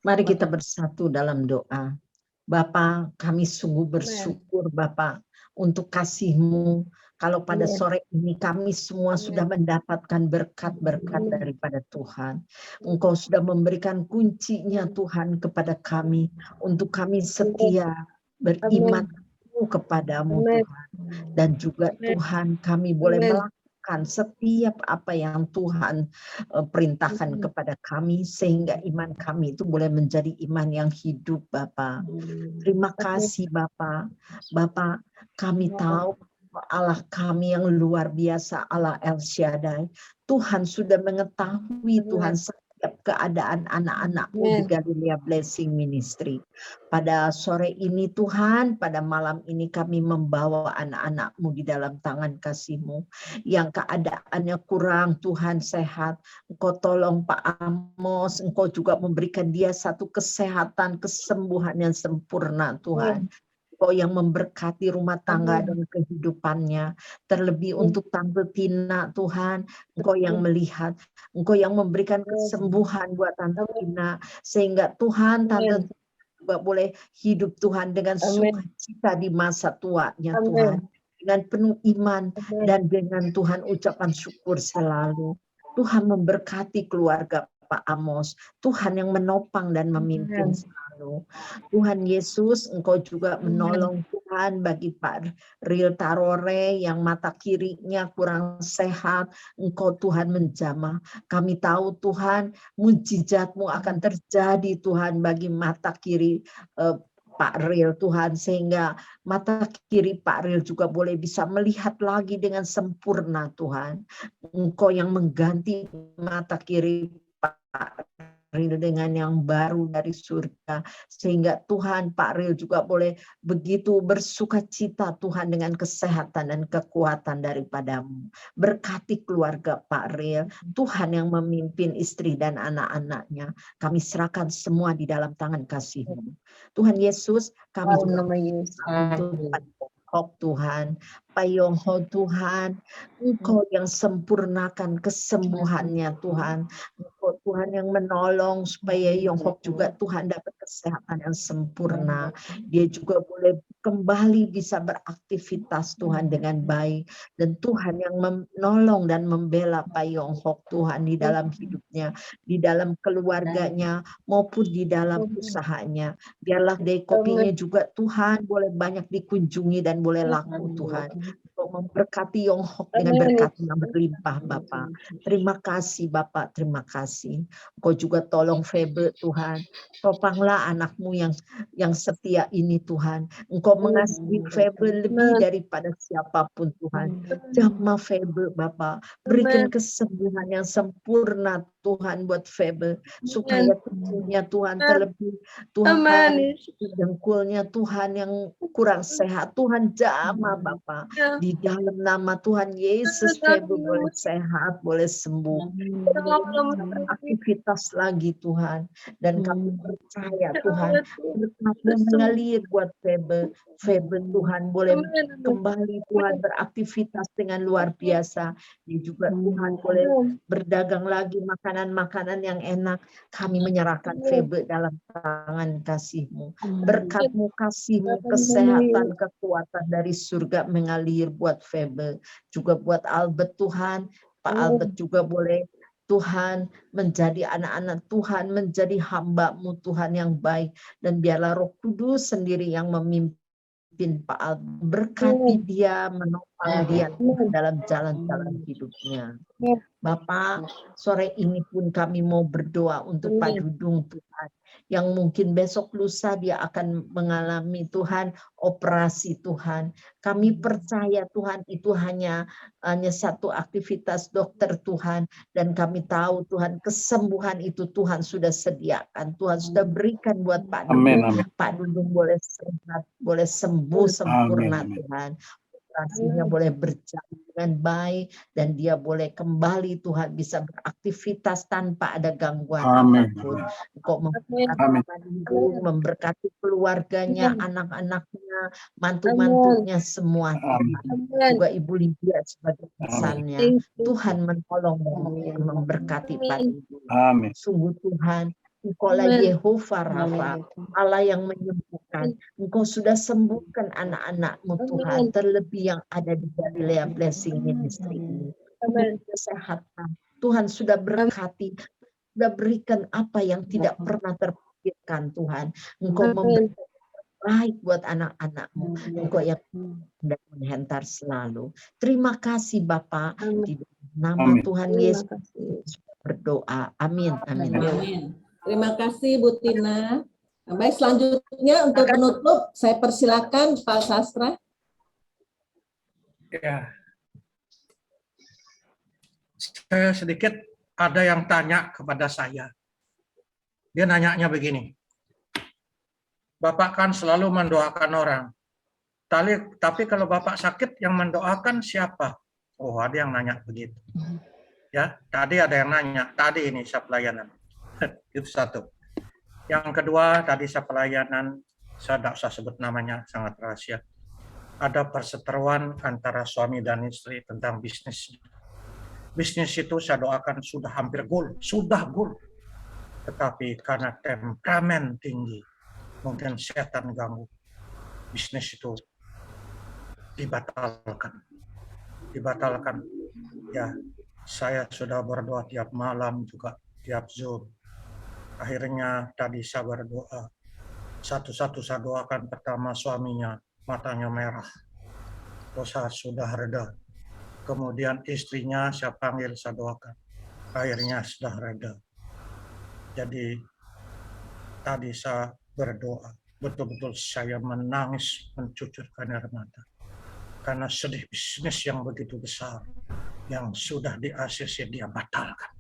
Mari kita bersatu dalam doa. Bapa, kami sungguh bersyukur Bapa untuk kasih-Mu. Kalau pada sore ini kami semua sudah mendapatkan berkat-berkat daripada Tuhan. Engkau sudah memberikan kuncinya Tuhan kepada kami. Untuk kami setia beriman kepadamu Tuhan. Dan juga Tuhan kami boleh melakukan setiap apa yang Tuhan perintahkan kepada kami. Sehingga iman kami itu boleh menjadi iman yang hidup Bapa. Terima kasih Bapa. Bapa, kami tahu Allah kami yang luar biasa, Allah El Shaddai. Tuhan sudah mengetahui Tuhan setiap keadaan anak-anak-Mu di Galilea Blessing Ministry. Pada sore ini Tuhan, pada malam ini kami membawa anak-anak-Mu di dalam tangan kasih-Mu. Yang keadaannya kurang, Tuhan sehat. Engkau tolong Pak Amos, Engkau juga memberikan dia satu kesehatan, kesembuhan yang sempurna Tuhan. Engkau yang memberkati rumah tangga dan kehidupannya. Terlebih untuk Tante Tina Tuhan, Engkau yang melihat, Engkau yang memberikan kesembuhan buat Tante Tina. Sehingga Tuhan, Tante juga boleh hidup Tuhan dengan sukacita di masa tuanya Tuhan. Dengan penuh iman dan dengan Tuhan ucapan syukur selalu. Tuhan memberkati keluarga Pak Amos. Tuhan yang menopang dan memimpin selalu. Tuhan Yesus, Engkau juga menolong Tuhan Tuhan bagi Pak Ril Tarore yang mata kirinya kurang sehat, Engkau Tuhan menjamah. Kami tahu Tuhan mujizat-Mu akan terjadi Tuhan bagi mata kiri Pak Ril Tuhan, sehingga mata kiri Pak Ril juga boleh bisa melihat lagi dengan sempurna Tuhan. Engkau yang mengganti mata kiri Pak Ril dengan yang baru dari surga, sehingga Tuhan Pak Ril juga boleh begitu bersukacita Tuhan dengan kesehatan dan kekuatan daripada-Mu. Berkati keluarga Pak Ril, Tuhan yang memimpin istri dan anak-anaknya, kami serahkan semua di dalam tangan kasih-Mu. Tuhan Yesus, kami juga untuk Tuhan, Pak Yongho Tuhan, Engkau yang sempurnakan kesembuhannya Tuhan. Engkau Tuhan yang menolong supaya Yonghok juga Tuhan dapat kesehatan yang sempurna. Dia juga boleh kembali bisa beraktivitas Tuhan dengan baik. Dan Tuhan yang menolong dan membela Pak Yonghok Tuhan di dalam hidupnya, di dalam keluarganya, maupun di dalam usahanya. Biarlah kedai kopinya juga Tuhan boleh banyak dikunjungi dan boleh laku Tuhan. Untuk memberkati Yonghok dengan berkat yang berlimpah Bapak. Terima kasih Bapak, terima kasih. Engkau juga tolong Febe Tuhan. Topanglah anakmu yang setia ini Tuhan. Engkau mengasihi Febe lebih daripada siapapun Tuhan. Jamah Febe Bapak. Berikan kesembuhan yang sempurna Tuhan buat Febe. Supaya tubuhnya Tuhan terlebih Tuhan dengkulnya Tuhan yang kurang sehat. Tuhan jamah Bapak. Di dalam nama Tuhan Yesus Febe boleh sehat, boleh sembuh. Beraktivitas lagi Tuhan. Dan kami percaya Tuhan berkat-Mu mengalir buat Febe. Febe Tuhan boleh kembali Tuhan beraktivitas dengan luar biasa. Dia juga Tuhan boleh berdagang lagi makanan-makanan yang enak. Kami menyerahkan Febe dalam tangan kasih-Mu. Berkat-Mu, kasih-Mu, kesehatan, kekuatan dari surga mengalir buat Febe. Juga buat Albert Tuhan. Pak Albert juga boleh Tuhan menjadi anak-anak Tuhan, menjadi hamba-Mu Tuhan yang baik. Dan biarlah Roh Kudus sendiri yang memimpin Pak Albert. Berkati dia, menopang dia dalam jalan-jalan hidupnya. Bapak, sore ini pun kami mau berdoa untuk Pak Dudung Tuhan. Yang mungkin besok lusa dia akan mengalami Tuhan operasi Tuhan. Kami percaya Tuhan itu hanya satu aktivitas dokter Tuhan. Dan kami tahu Tuhan kesembuhan itu Tuhan sudah sediakan. Tuhan sudah berikan buat Pak Dudung. Pak Dudung boleh sehat, boleh sembuh sempurna Tuhan. Operasinya boleh berjalan dengan baik dan dia boleh kembali Tuhan bisa beraktivitas tanpa ada gangguan apapun. Engkau memberkati keluarganya, anak-anaknya, mantu-mantunya semua. Juga Ibu Lydia sebagai pesannya. Tuhan menolong dan memberkati Pak Ibu. Sungguh Tuhan, Engkau-lah Yehova Rafa, Allah yang menyembuhkan. Engkau sudah sembuhkan anak-anak-Mu Tuhan, terlebih yang ada di Galilea Blessing Ministry ini. Kesehatan Tuhan sudah berkati, sudah berikan apa yang tidak pernah terpikirkan Tuhan. Engkau memberikan baik buat anak-anak-Mu. Engkau yang hendak menghentar selalu. Terima kasih Bapak, di nama Tuhan Yesus berdoa. Amin. Amin. Amin. Terima kasih Bu Tina. Baik, selanjutnya untuk penutup saya persilakan Pak Sastra. Ya. Saya sedikit ada yang tanya kepada saya. Dia nanyanya begini. Bapak kan selalu mendoakan orang. Tapi kalau Bapak sakit yang mendoakan siapa? Oh, ada yang nanya begitu. Ya, tadi ada yang nanya. Tadi ini saya pelayanan. Itu satu. Yang kedua, tadi saya pelayanan, saya tidak usah sebut namanya, sangat rahasia. Ada perseteruan antara suami dan istri tentang bisnis. Bisnis itu saya doakan sudah hampir goal, sudah goal. Tetapi karena temperamen tinggi, mungkin setan ganggu, bisnis itu dibatalkan. Ya, saya sudah berdoa tiap malam juga, tiap Zoom. Akhirnya tadi saya berdoa. Satu-satu saya doakan, pertama suaminya. matanya merah. Dosa sudah reda. Kemudian istrinya saya panggil, saya doakan. Akhirnya sudah reda. Jadi tadi saya berdoa. Betul-betul saya menangis, mencucurkan air mata. Karena sedih bisnis yang begitu besar. Yang sudah di ACC dia batalkan.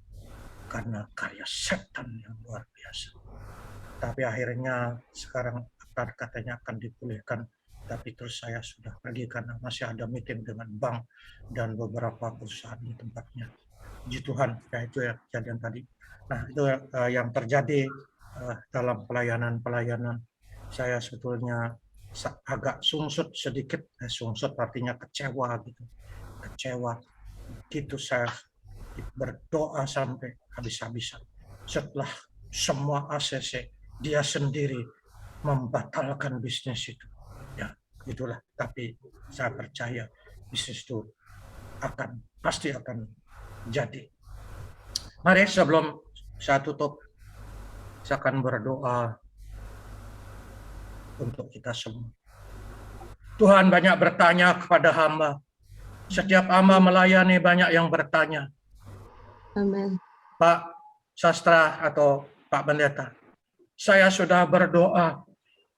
Karena karya setan yang luar biasa. Tapi akhirnya sekarang katanya akan dipulihkan. Tapi terus saya sudah pergi karena masih ada meeting dengan bank dan beberapa perusahaan di tempatnya. Puji Tuhan, ya itu ya kejadian tadi. Nah itu yang terjadi dalam pelayanan saya sebetulnya agak sungsut sedikit. Sungsut artinya kecewa gitu. Kecewa. Gitu saya berdoa sampai habis-habisan. Setelah semua ACC, dia sendiri membatalkan bisnis itu. Ya, itulah. Tapi saya percaya bisnis itu pasti akan jadi. Mari sebelum saya tutup, saya akan berdoa untuk kita semua. Tuhan banyak bertanya kepada hamba. Setiap hamba melayani banyak yang bertanya. Amin. Pak Sastra atau Pak Pendeta, saya sudah berdoa,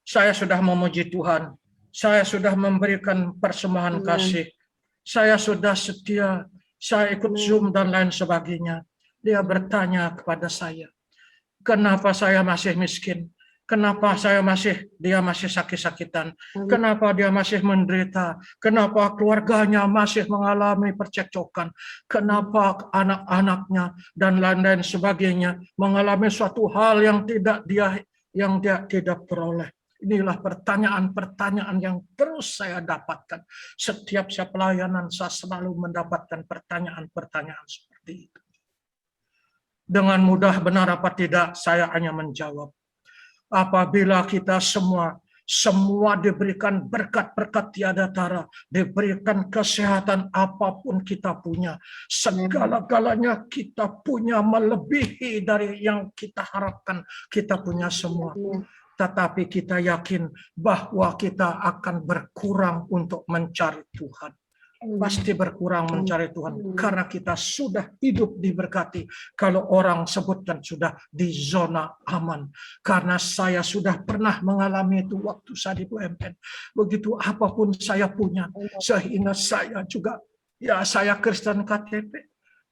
saya sudah memuji Tuhan, saya sudah memberikan persembahan kasih, saya sudah setia, saya ikut Zoom dan lain sebagainya. Dia bertanya kepada saya, kenapa saya masih miskin? Kenapa dia masih sakit-sakitan? Kenapa dia masih menderita? Kenapa keluarganya masih mengalami percekcokan? Kenapa anak-anaknya dan lain-lain sebagainya mengalami suatu hal yang dia tidak peroleh? Inilah pertanyaan-pertanyaan yang terus saya dapatkan. Setiap saya pelayanan, saya selalu mendapatkan pertanyaan-pertanyaan seperti itu. Dengan mudah benar apa tidak, saya hanya menjawab. Apabila kita semua diberikan berkat-berkat tiada tara, diberikan kesehatan apapun kita punya, segala-galanya kita punya melebihi dari yang kita harapkan, kita punya semua. Tetapi kita yakin bahwa kita akan berkurang untuk mencari Tuhan. Pasti berkurang mencari Tuhan karena kita sudah hidup diberkati. Kalau orang sebutkan sudah di zona aman, karena saya sudah pernah mengalami itu waktu saya di UMN. Begitu apapun saya punya, sehingga saya juga saya Kristen KTP.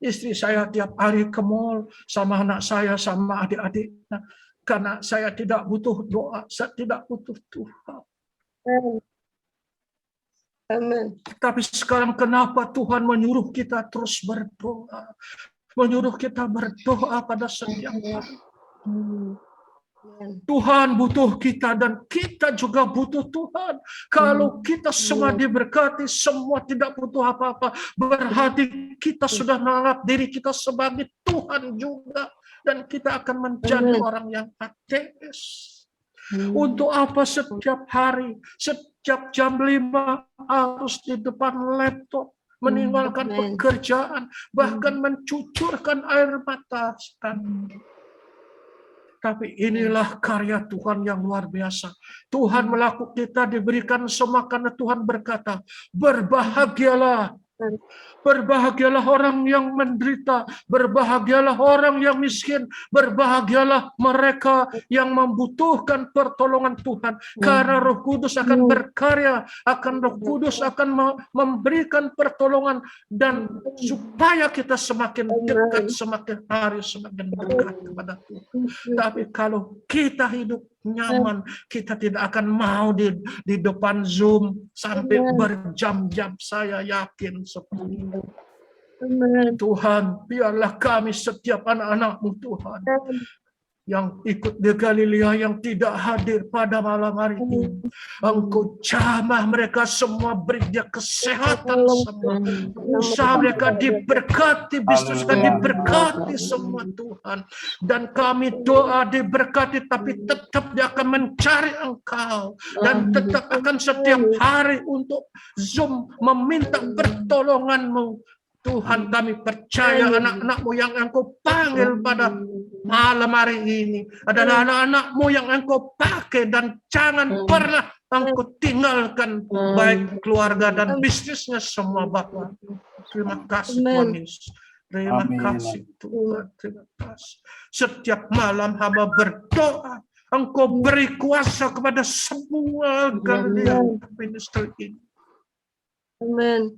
Istri saya tiap hari ke mall sama anak saya sama adik-adik. Karena saya tidak butuh doa, saya tidak butuh Tuhan. Amin. Tapi sekarang kenapa Tuhan menyuruh kita terus berdoa? Menyuruh kita berdoa pada setiap hari. Tuhan butuh kita dan kita juga butuh Tuhan. Kalau kita semua diberkati, semua tidak butuh apa-apa, berarti kita sudah menganggap diri kita sebagai Tuhan juga. Dan kita akan menjadi orang yang ateis. Untuk apa setiap hari, setiap jam 5 harus di depan laptop, meninggalkan pekerjaan, bahkan mencucurkan air mata. Tapi inilah karya Tuhan yang luar biasa. Tuhan melakukan kita diberikan semua karena Tuhan berkata, berbahagialah. Berbahagialah orang yang menderita, berbahagialah orang yang miskin, berbahagialah mereka yang membutuhkan pertolongan Tuhan. Karena Roh Kudus akan berkarya, Roh Kudus akan memberikan pertolongan dan supaya kita semakin dekat, semakin hari semakin dekat kepada Tuhan. Tapi kalau kita hidup nyaman, kita tidak akan mau di depan Zoom sampai berjam-jam. Saya yakin seperti itu. Tuhan, biarlah kami setiap anak-anak-Mu Tuhan yang ikut di Galilea yang tidak hadir pada malam hari ini. Engkau jamah mereka semua, beri dia kesehatan semua. Usaha mereka diberkati, bisnis mereka diberkati semua Tuhan. Dan kami doa diberkati, tapi tetap dia akan mencari Engkau. Dan tetap akan setiap hari untuk Zoom meminta pertolongan-Mu. Tuhan, kami percaya anak-anak-Mu yang Engkau panggil pada malam hari ini adalah anak-anak-Mu yang Engkau pakai, dan jangan pernah Engkau tinggalkan baik keluarga dan bisnisnya semua, Bapa. Terima kasih Tuhan Yesus. Terima kasih Tuhan. Terima kasih. Setiap malam hamba berdoa, Engkau beri kuasa kepada semua kalian ministry ini. Amin.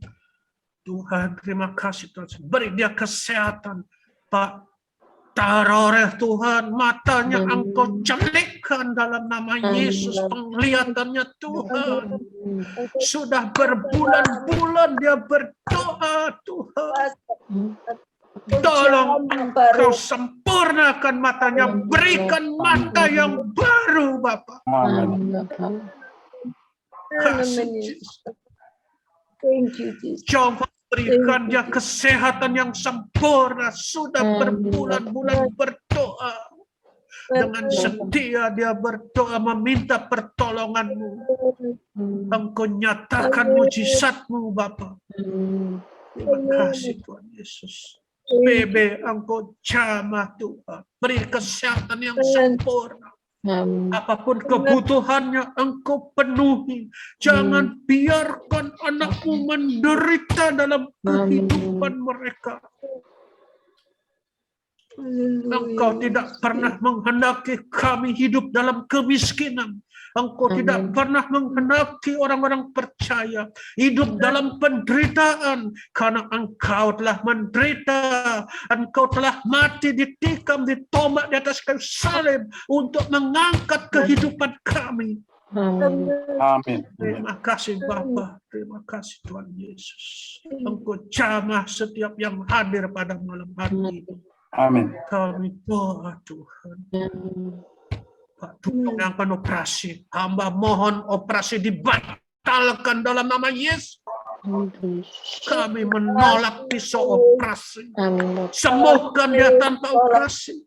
Tuhan, terima kasih Tuhan. Beri dia kesehatan, Pak. Taruh Tuhan, matanya Engkau celikkan dalam nama Yesus, penglihatannya Tuhan. Sudah berbulan-bulan dia berdoa, Tuhan. Tolong Engkau sempurnakan matanya, berikan mata yang baru, Bapak. Kasih Yesus. Thank you, Jesus. Coba berikan dia kesehatan yang sempurna. Sudah berbulan-bulan berdoa. Dengan setia dia berdoa meminta pertolongan-Mu. Engkau nyatakan mujizat-Mu, Bapa. Terima kasih Tuhan Yesus. PB Engkau jamah Tuhan. Beri kesehatan yang sempurna. Apapun kebutuhannya Engkau penuhi. Jangan biarkan anak-Mu menderita dalam kehidupan mereka. Engkau tidak pernah menghendaki kami hidup dalam kemiskinan. Engkau tidak pernah menghendaki orang-orang percaya hidup dalam penderitaan, karena Engkau telah menderita, Engkau telah mati, ditikam, ditombak di atas kayu salib untuk mengangkat kehidupan kami. Amin. Terima kasih Bapa, terima kasih Tuhan Yesus. Engkau jamah setiap yang hadir pada malam hari ini. Amin. Kami doa Tuhan. Pak, Tuhan yang akan operasi, hamba mohon operasi dibatalkan dalam nama Yesus. Kami menolak pisau operasi. Sembuhkan dia tanpa operasi.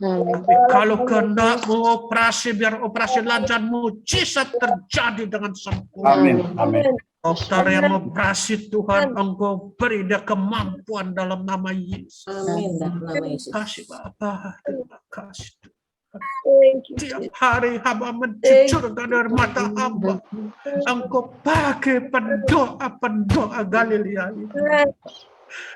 Tapi kalau kehendak-Mu operasi, biar operasi lancar, mujizat terjadi dengan sempurna. Amin. Amin. Dokter yang operasi Tuhan, Engkau beri dia kemampuan dalam nama Yesus. Amin. Dalam nama Yesus. Terima kasih Bapa, terima kasih Tuhan. Tiap hari hamba mencucurkan air mata hamba. Engkau pakai pendoa Galilea ini,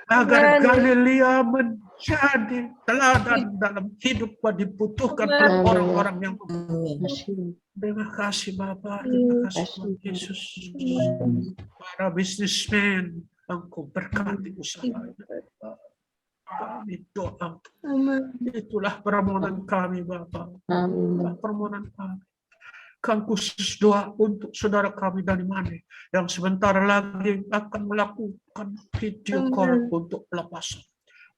agar Galilea menjadi teladan dalam hidup yang dibutuhkan oleh orang-orang yang terima kasih Bapa, terima kasih Tuhan Yesus. Para bisnismen, Engkau berkati usahanya. Kami doa. Itulah permohonan kami Bapa. Itulah permohonan kami. Kami khusus doa untuk saudara kami dari mana yang sebentar lagi akan melakukan video call untuk pelepasan.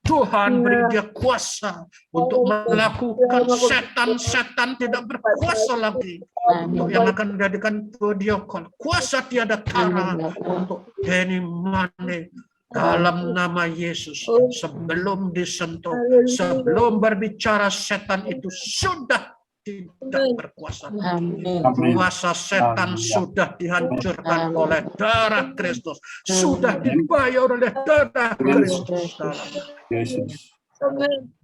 Tuhan beri dia kuasa untuk melakukan, setan-setan tidak berkuasa lagi untuk yang akan menjadikan video call. Kuasa tiada tara untuk Denny Mane. Dalam nama Yesus, sebelum disentuh, sebelum berbicara, setan itu sudah tidak berkuasa. Kuasa setan sudah dihancurkan oleh darah Kristus, sudah dibayar oleh darah Kristus.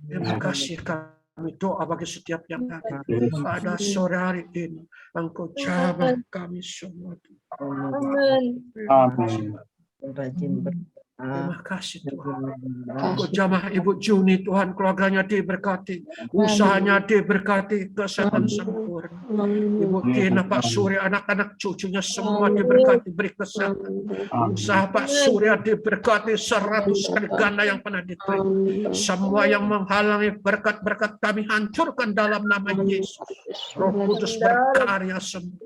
Terima kasih, kami doa bagi setiap yang hadir pada sore hari ini. Engkau jamah kami semua. Amin. Terima kasih Tuhan. Engkau jamah Ibu Juni Tuhan, keluarganya diberkati, usahanya diberkati, kesehatan sempurna. Ibu Tina, Pak Surya, anak-anak cucunya semua diberkati, beri kesehatan. Usaha Pak Surya diberkati 100 kali ganda yang pernah diterima. Semua yang menghalangi berkat-berkat kami hancurkan dalam nama Yesus. Roh Kudus berkarya semua.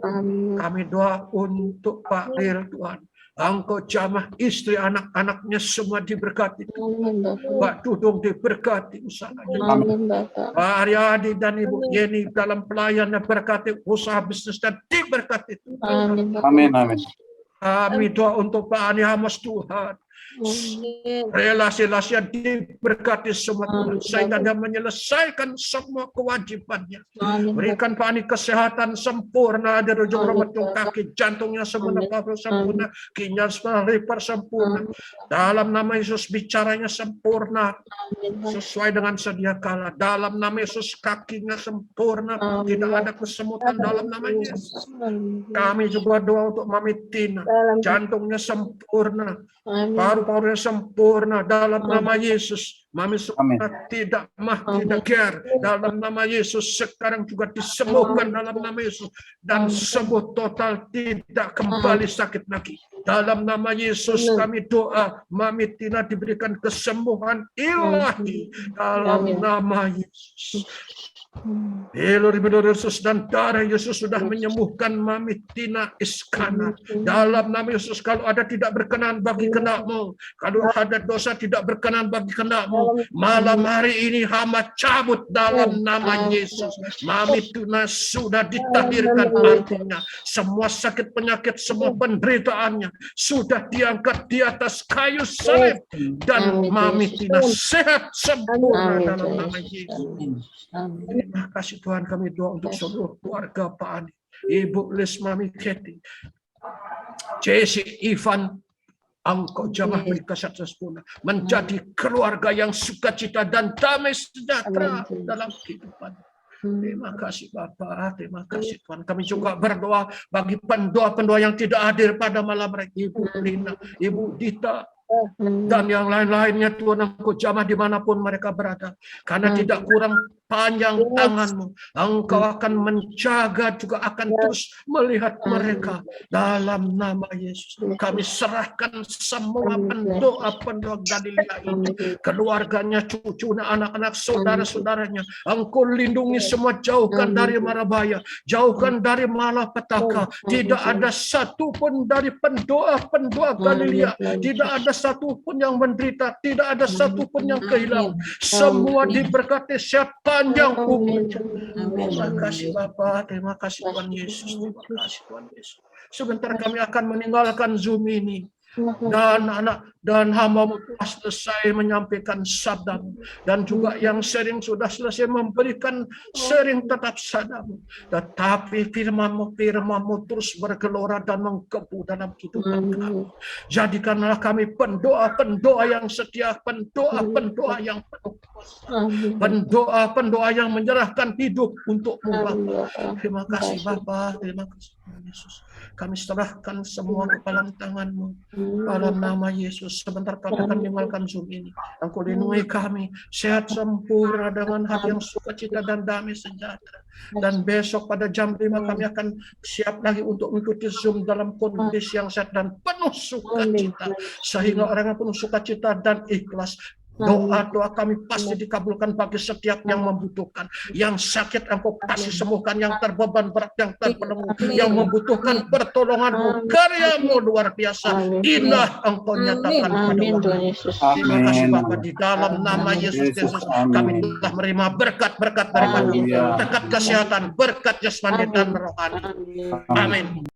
Kami doa untuk Pak Ril Tuhan. Engkau jamah istri anak-anaknya semua diberkati. Pak Dudung diberkati usahanya. Pak Aryadi dan Ibu Yeni dalam pelayannya berkati, usaha bisnis dan diberkati. Amin. Amin. Kami doa untuk Pak Ani Hamas Tuhan. Relasi-relasi yang diberkati semua Tuhan, sehingga dia menyelesaikan semua kewajibannya. Berikan Pak Ani kesehatan sempurna dari ujung rambut kaki, jantungnya sempurna, ginjal liver sempurna. Dalam nama Yesus bicaranya sempurna, sesuai dengan sedia kala. Dalam nama Yesus kakinya sempurna, tidak ada kesemutan dalam nama Yesus. Kami juga doa untuk Mami Tina, jantungnya sempurna, paru-parunya sempurna dalam nama Yesus. Mami suka tidak tidak care dalam nama Yesus, sekarang juga disembuhkan dalam nama Yesus dan sembuh total, tidak kembali sakit lagi. Dalam nama Yesus kami doa Mami Tina diberikan kesembuhan ilahi dalam nama Yesus. Yesus dan darah Yesus sudah menyembuhkan Mami Tina Iskandar. Dalam nama Yesus, kalau ada tidak berkenan bagi kehendak-Mu, kalau ada dosa tidak berkenan bagi kehendak-Mu, malam hari ini hamba cabut dalam nama Yesus. Mami Tina sudah ditahdirkan, artinya semua sakit penyakit, semua penderitaannya sudah diangkat di atas kayu salib, dan Mami Tina sehat sempurna dalam nama Yesus. Terima kasih Tuhan, kami doa untuk seluruh keluarga Pak Ani, Ibu Lis, Mami Keti, Jesse, Ivan, Engkau jamah beri kesehatan sempurna, menjadi keluarga yang sukacita dan damai sejahtera dalam kehidupan. Terima kasih Bapak, terima kasih Tuhan. Kami juga berdoa bagi pendoa-pendoa yang tidak hadir pada malam hari, Ibu Lina, Ibu Dita, dan yang lain-lainnya. Tuhan, Engkau jamah dimanapun mereka berada, karena tidak kurang panjang tangan-Mu, Engkau akan menjaga, juga akan terus melihat mereka dalam nama Yesus. Kami serahkan semua pendoa-pendoa Galilea ini, keluarganya, cucunya, anak-anak, saudara-saudaranya. Engkau lindungi semua, jauhkan dari mara bahaya, jauhkan dari malapetaka. Tidak ada satupun dari pendoa-pendoa Galilea, tidak ada satupun yang menderita, tidak ada satupun yang kehilangan. Semua diberkati sehat panjang umur. Terima kasih Bapak, terima kasih Tuhan Yesus, terima kasih Tuhan Yesus. Sebentar kami akan meninggalkan Zoom ini, dan hamba-Mu telah selesai menyampaikan sabda-Mu, dan juga yang sharing sudah selesai memberikan sharing tetap sabda-Mu. Tetapi firman-Mu terus bergelora dan menggebu dalam kehidupan kami. Jadikanlah kami pendoa-pendoa yang setia, pendoa-pendoa yang penuh kuasa, pendoa-pendoa yang menyerahkan hidup untuk-Mu Bapa. Terima kasih Bapa, terima kasih Tuhan Yesus. Kami serahkan semua ke dalam tangan-Mu dalam nama Yesus. Sebentar kami akan meninggalkan Zoom ini. Engkau lindungi kami, sehat sempurna dengan hati yang sukacita dan damai sejahtera. Dan besok pada jam 5 kami akan siap lagi untuk mengikuti Zoom dalam kondisi yang sehat dan penuh sukacita, sehingga orang yang penuh sukacita dan ikhlas. Doa-doa kami pasti dikabulkan bagi setiap yang membutuhkan. Yang sakit Engkau pasti sembuhkan, yang terbeban berat, yang terbelenggu, yang membutuhkan pertolongan-Mu, karya-Mu luar biasa, indah Engkau nyatakan pada orang. Terima kasih Bapa, di dalam nama Yesus Kristus kami telah menerima berkat-berkat dari Tuhan, berkat kesehatan, berkat jasmani dan rohani. Amin.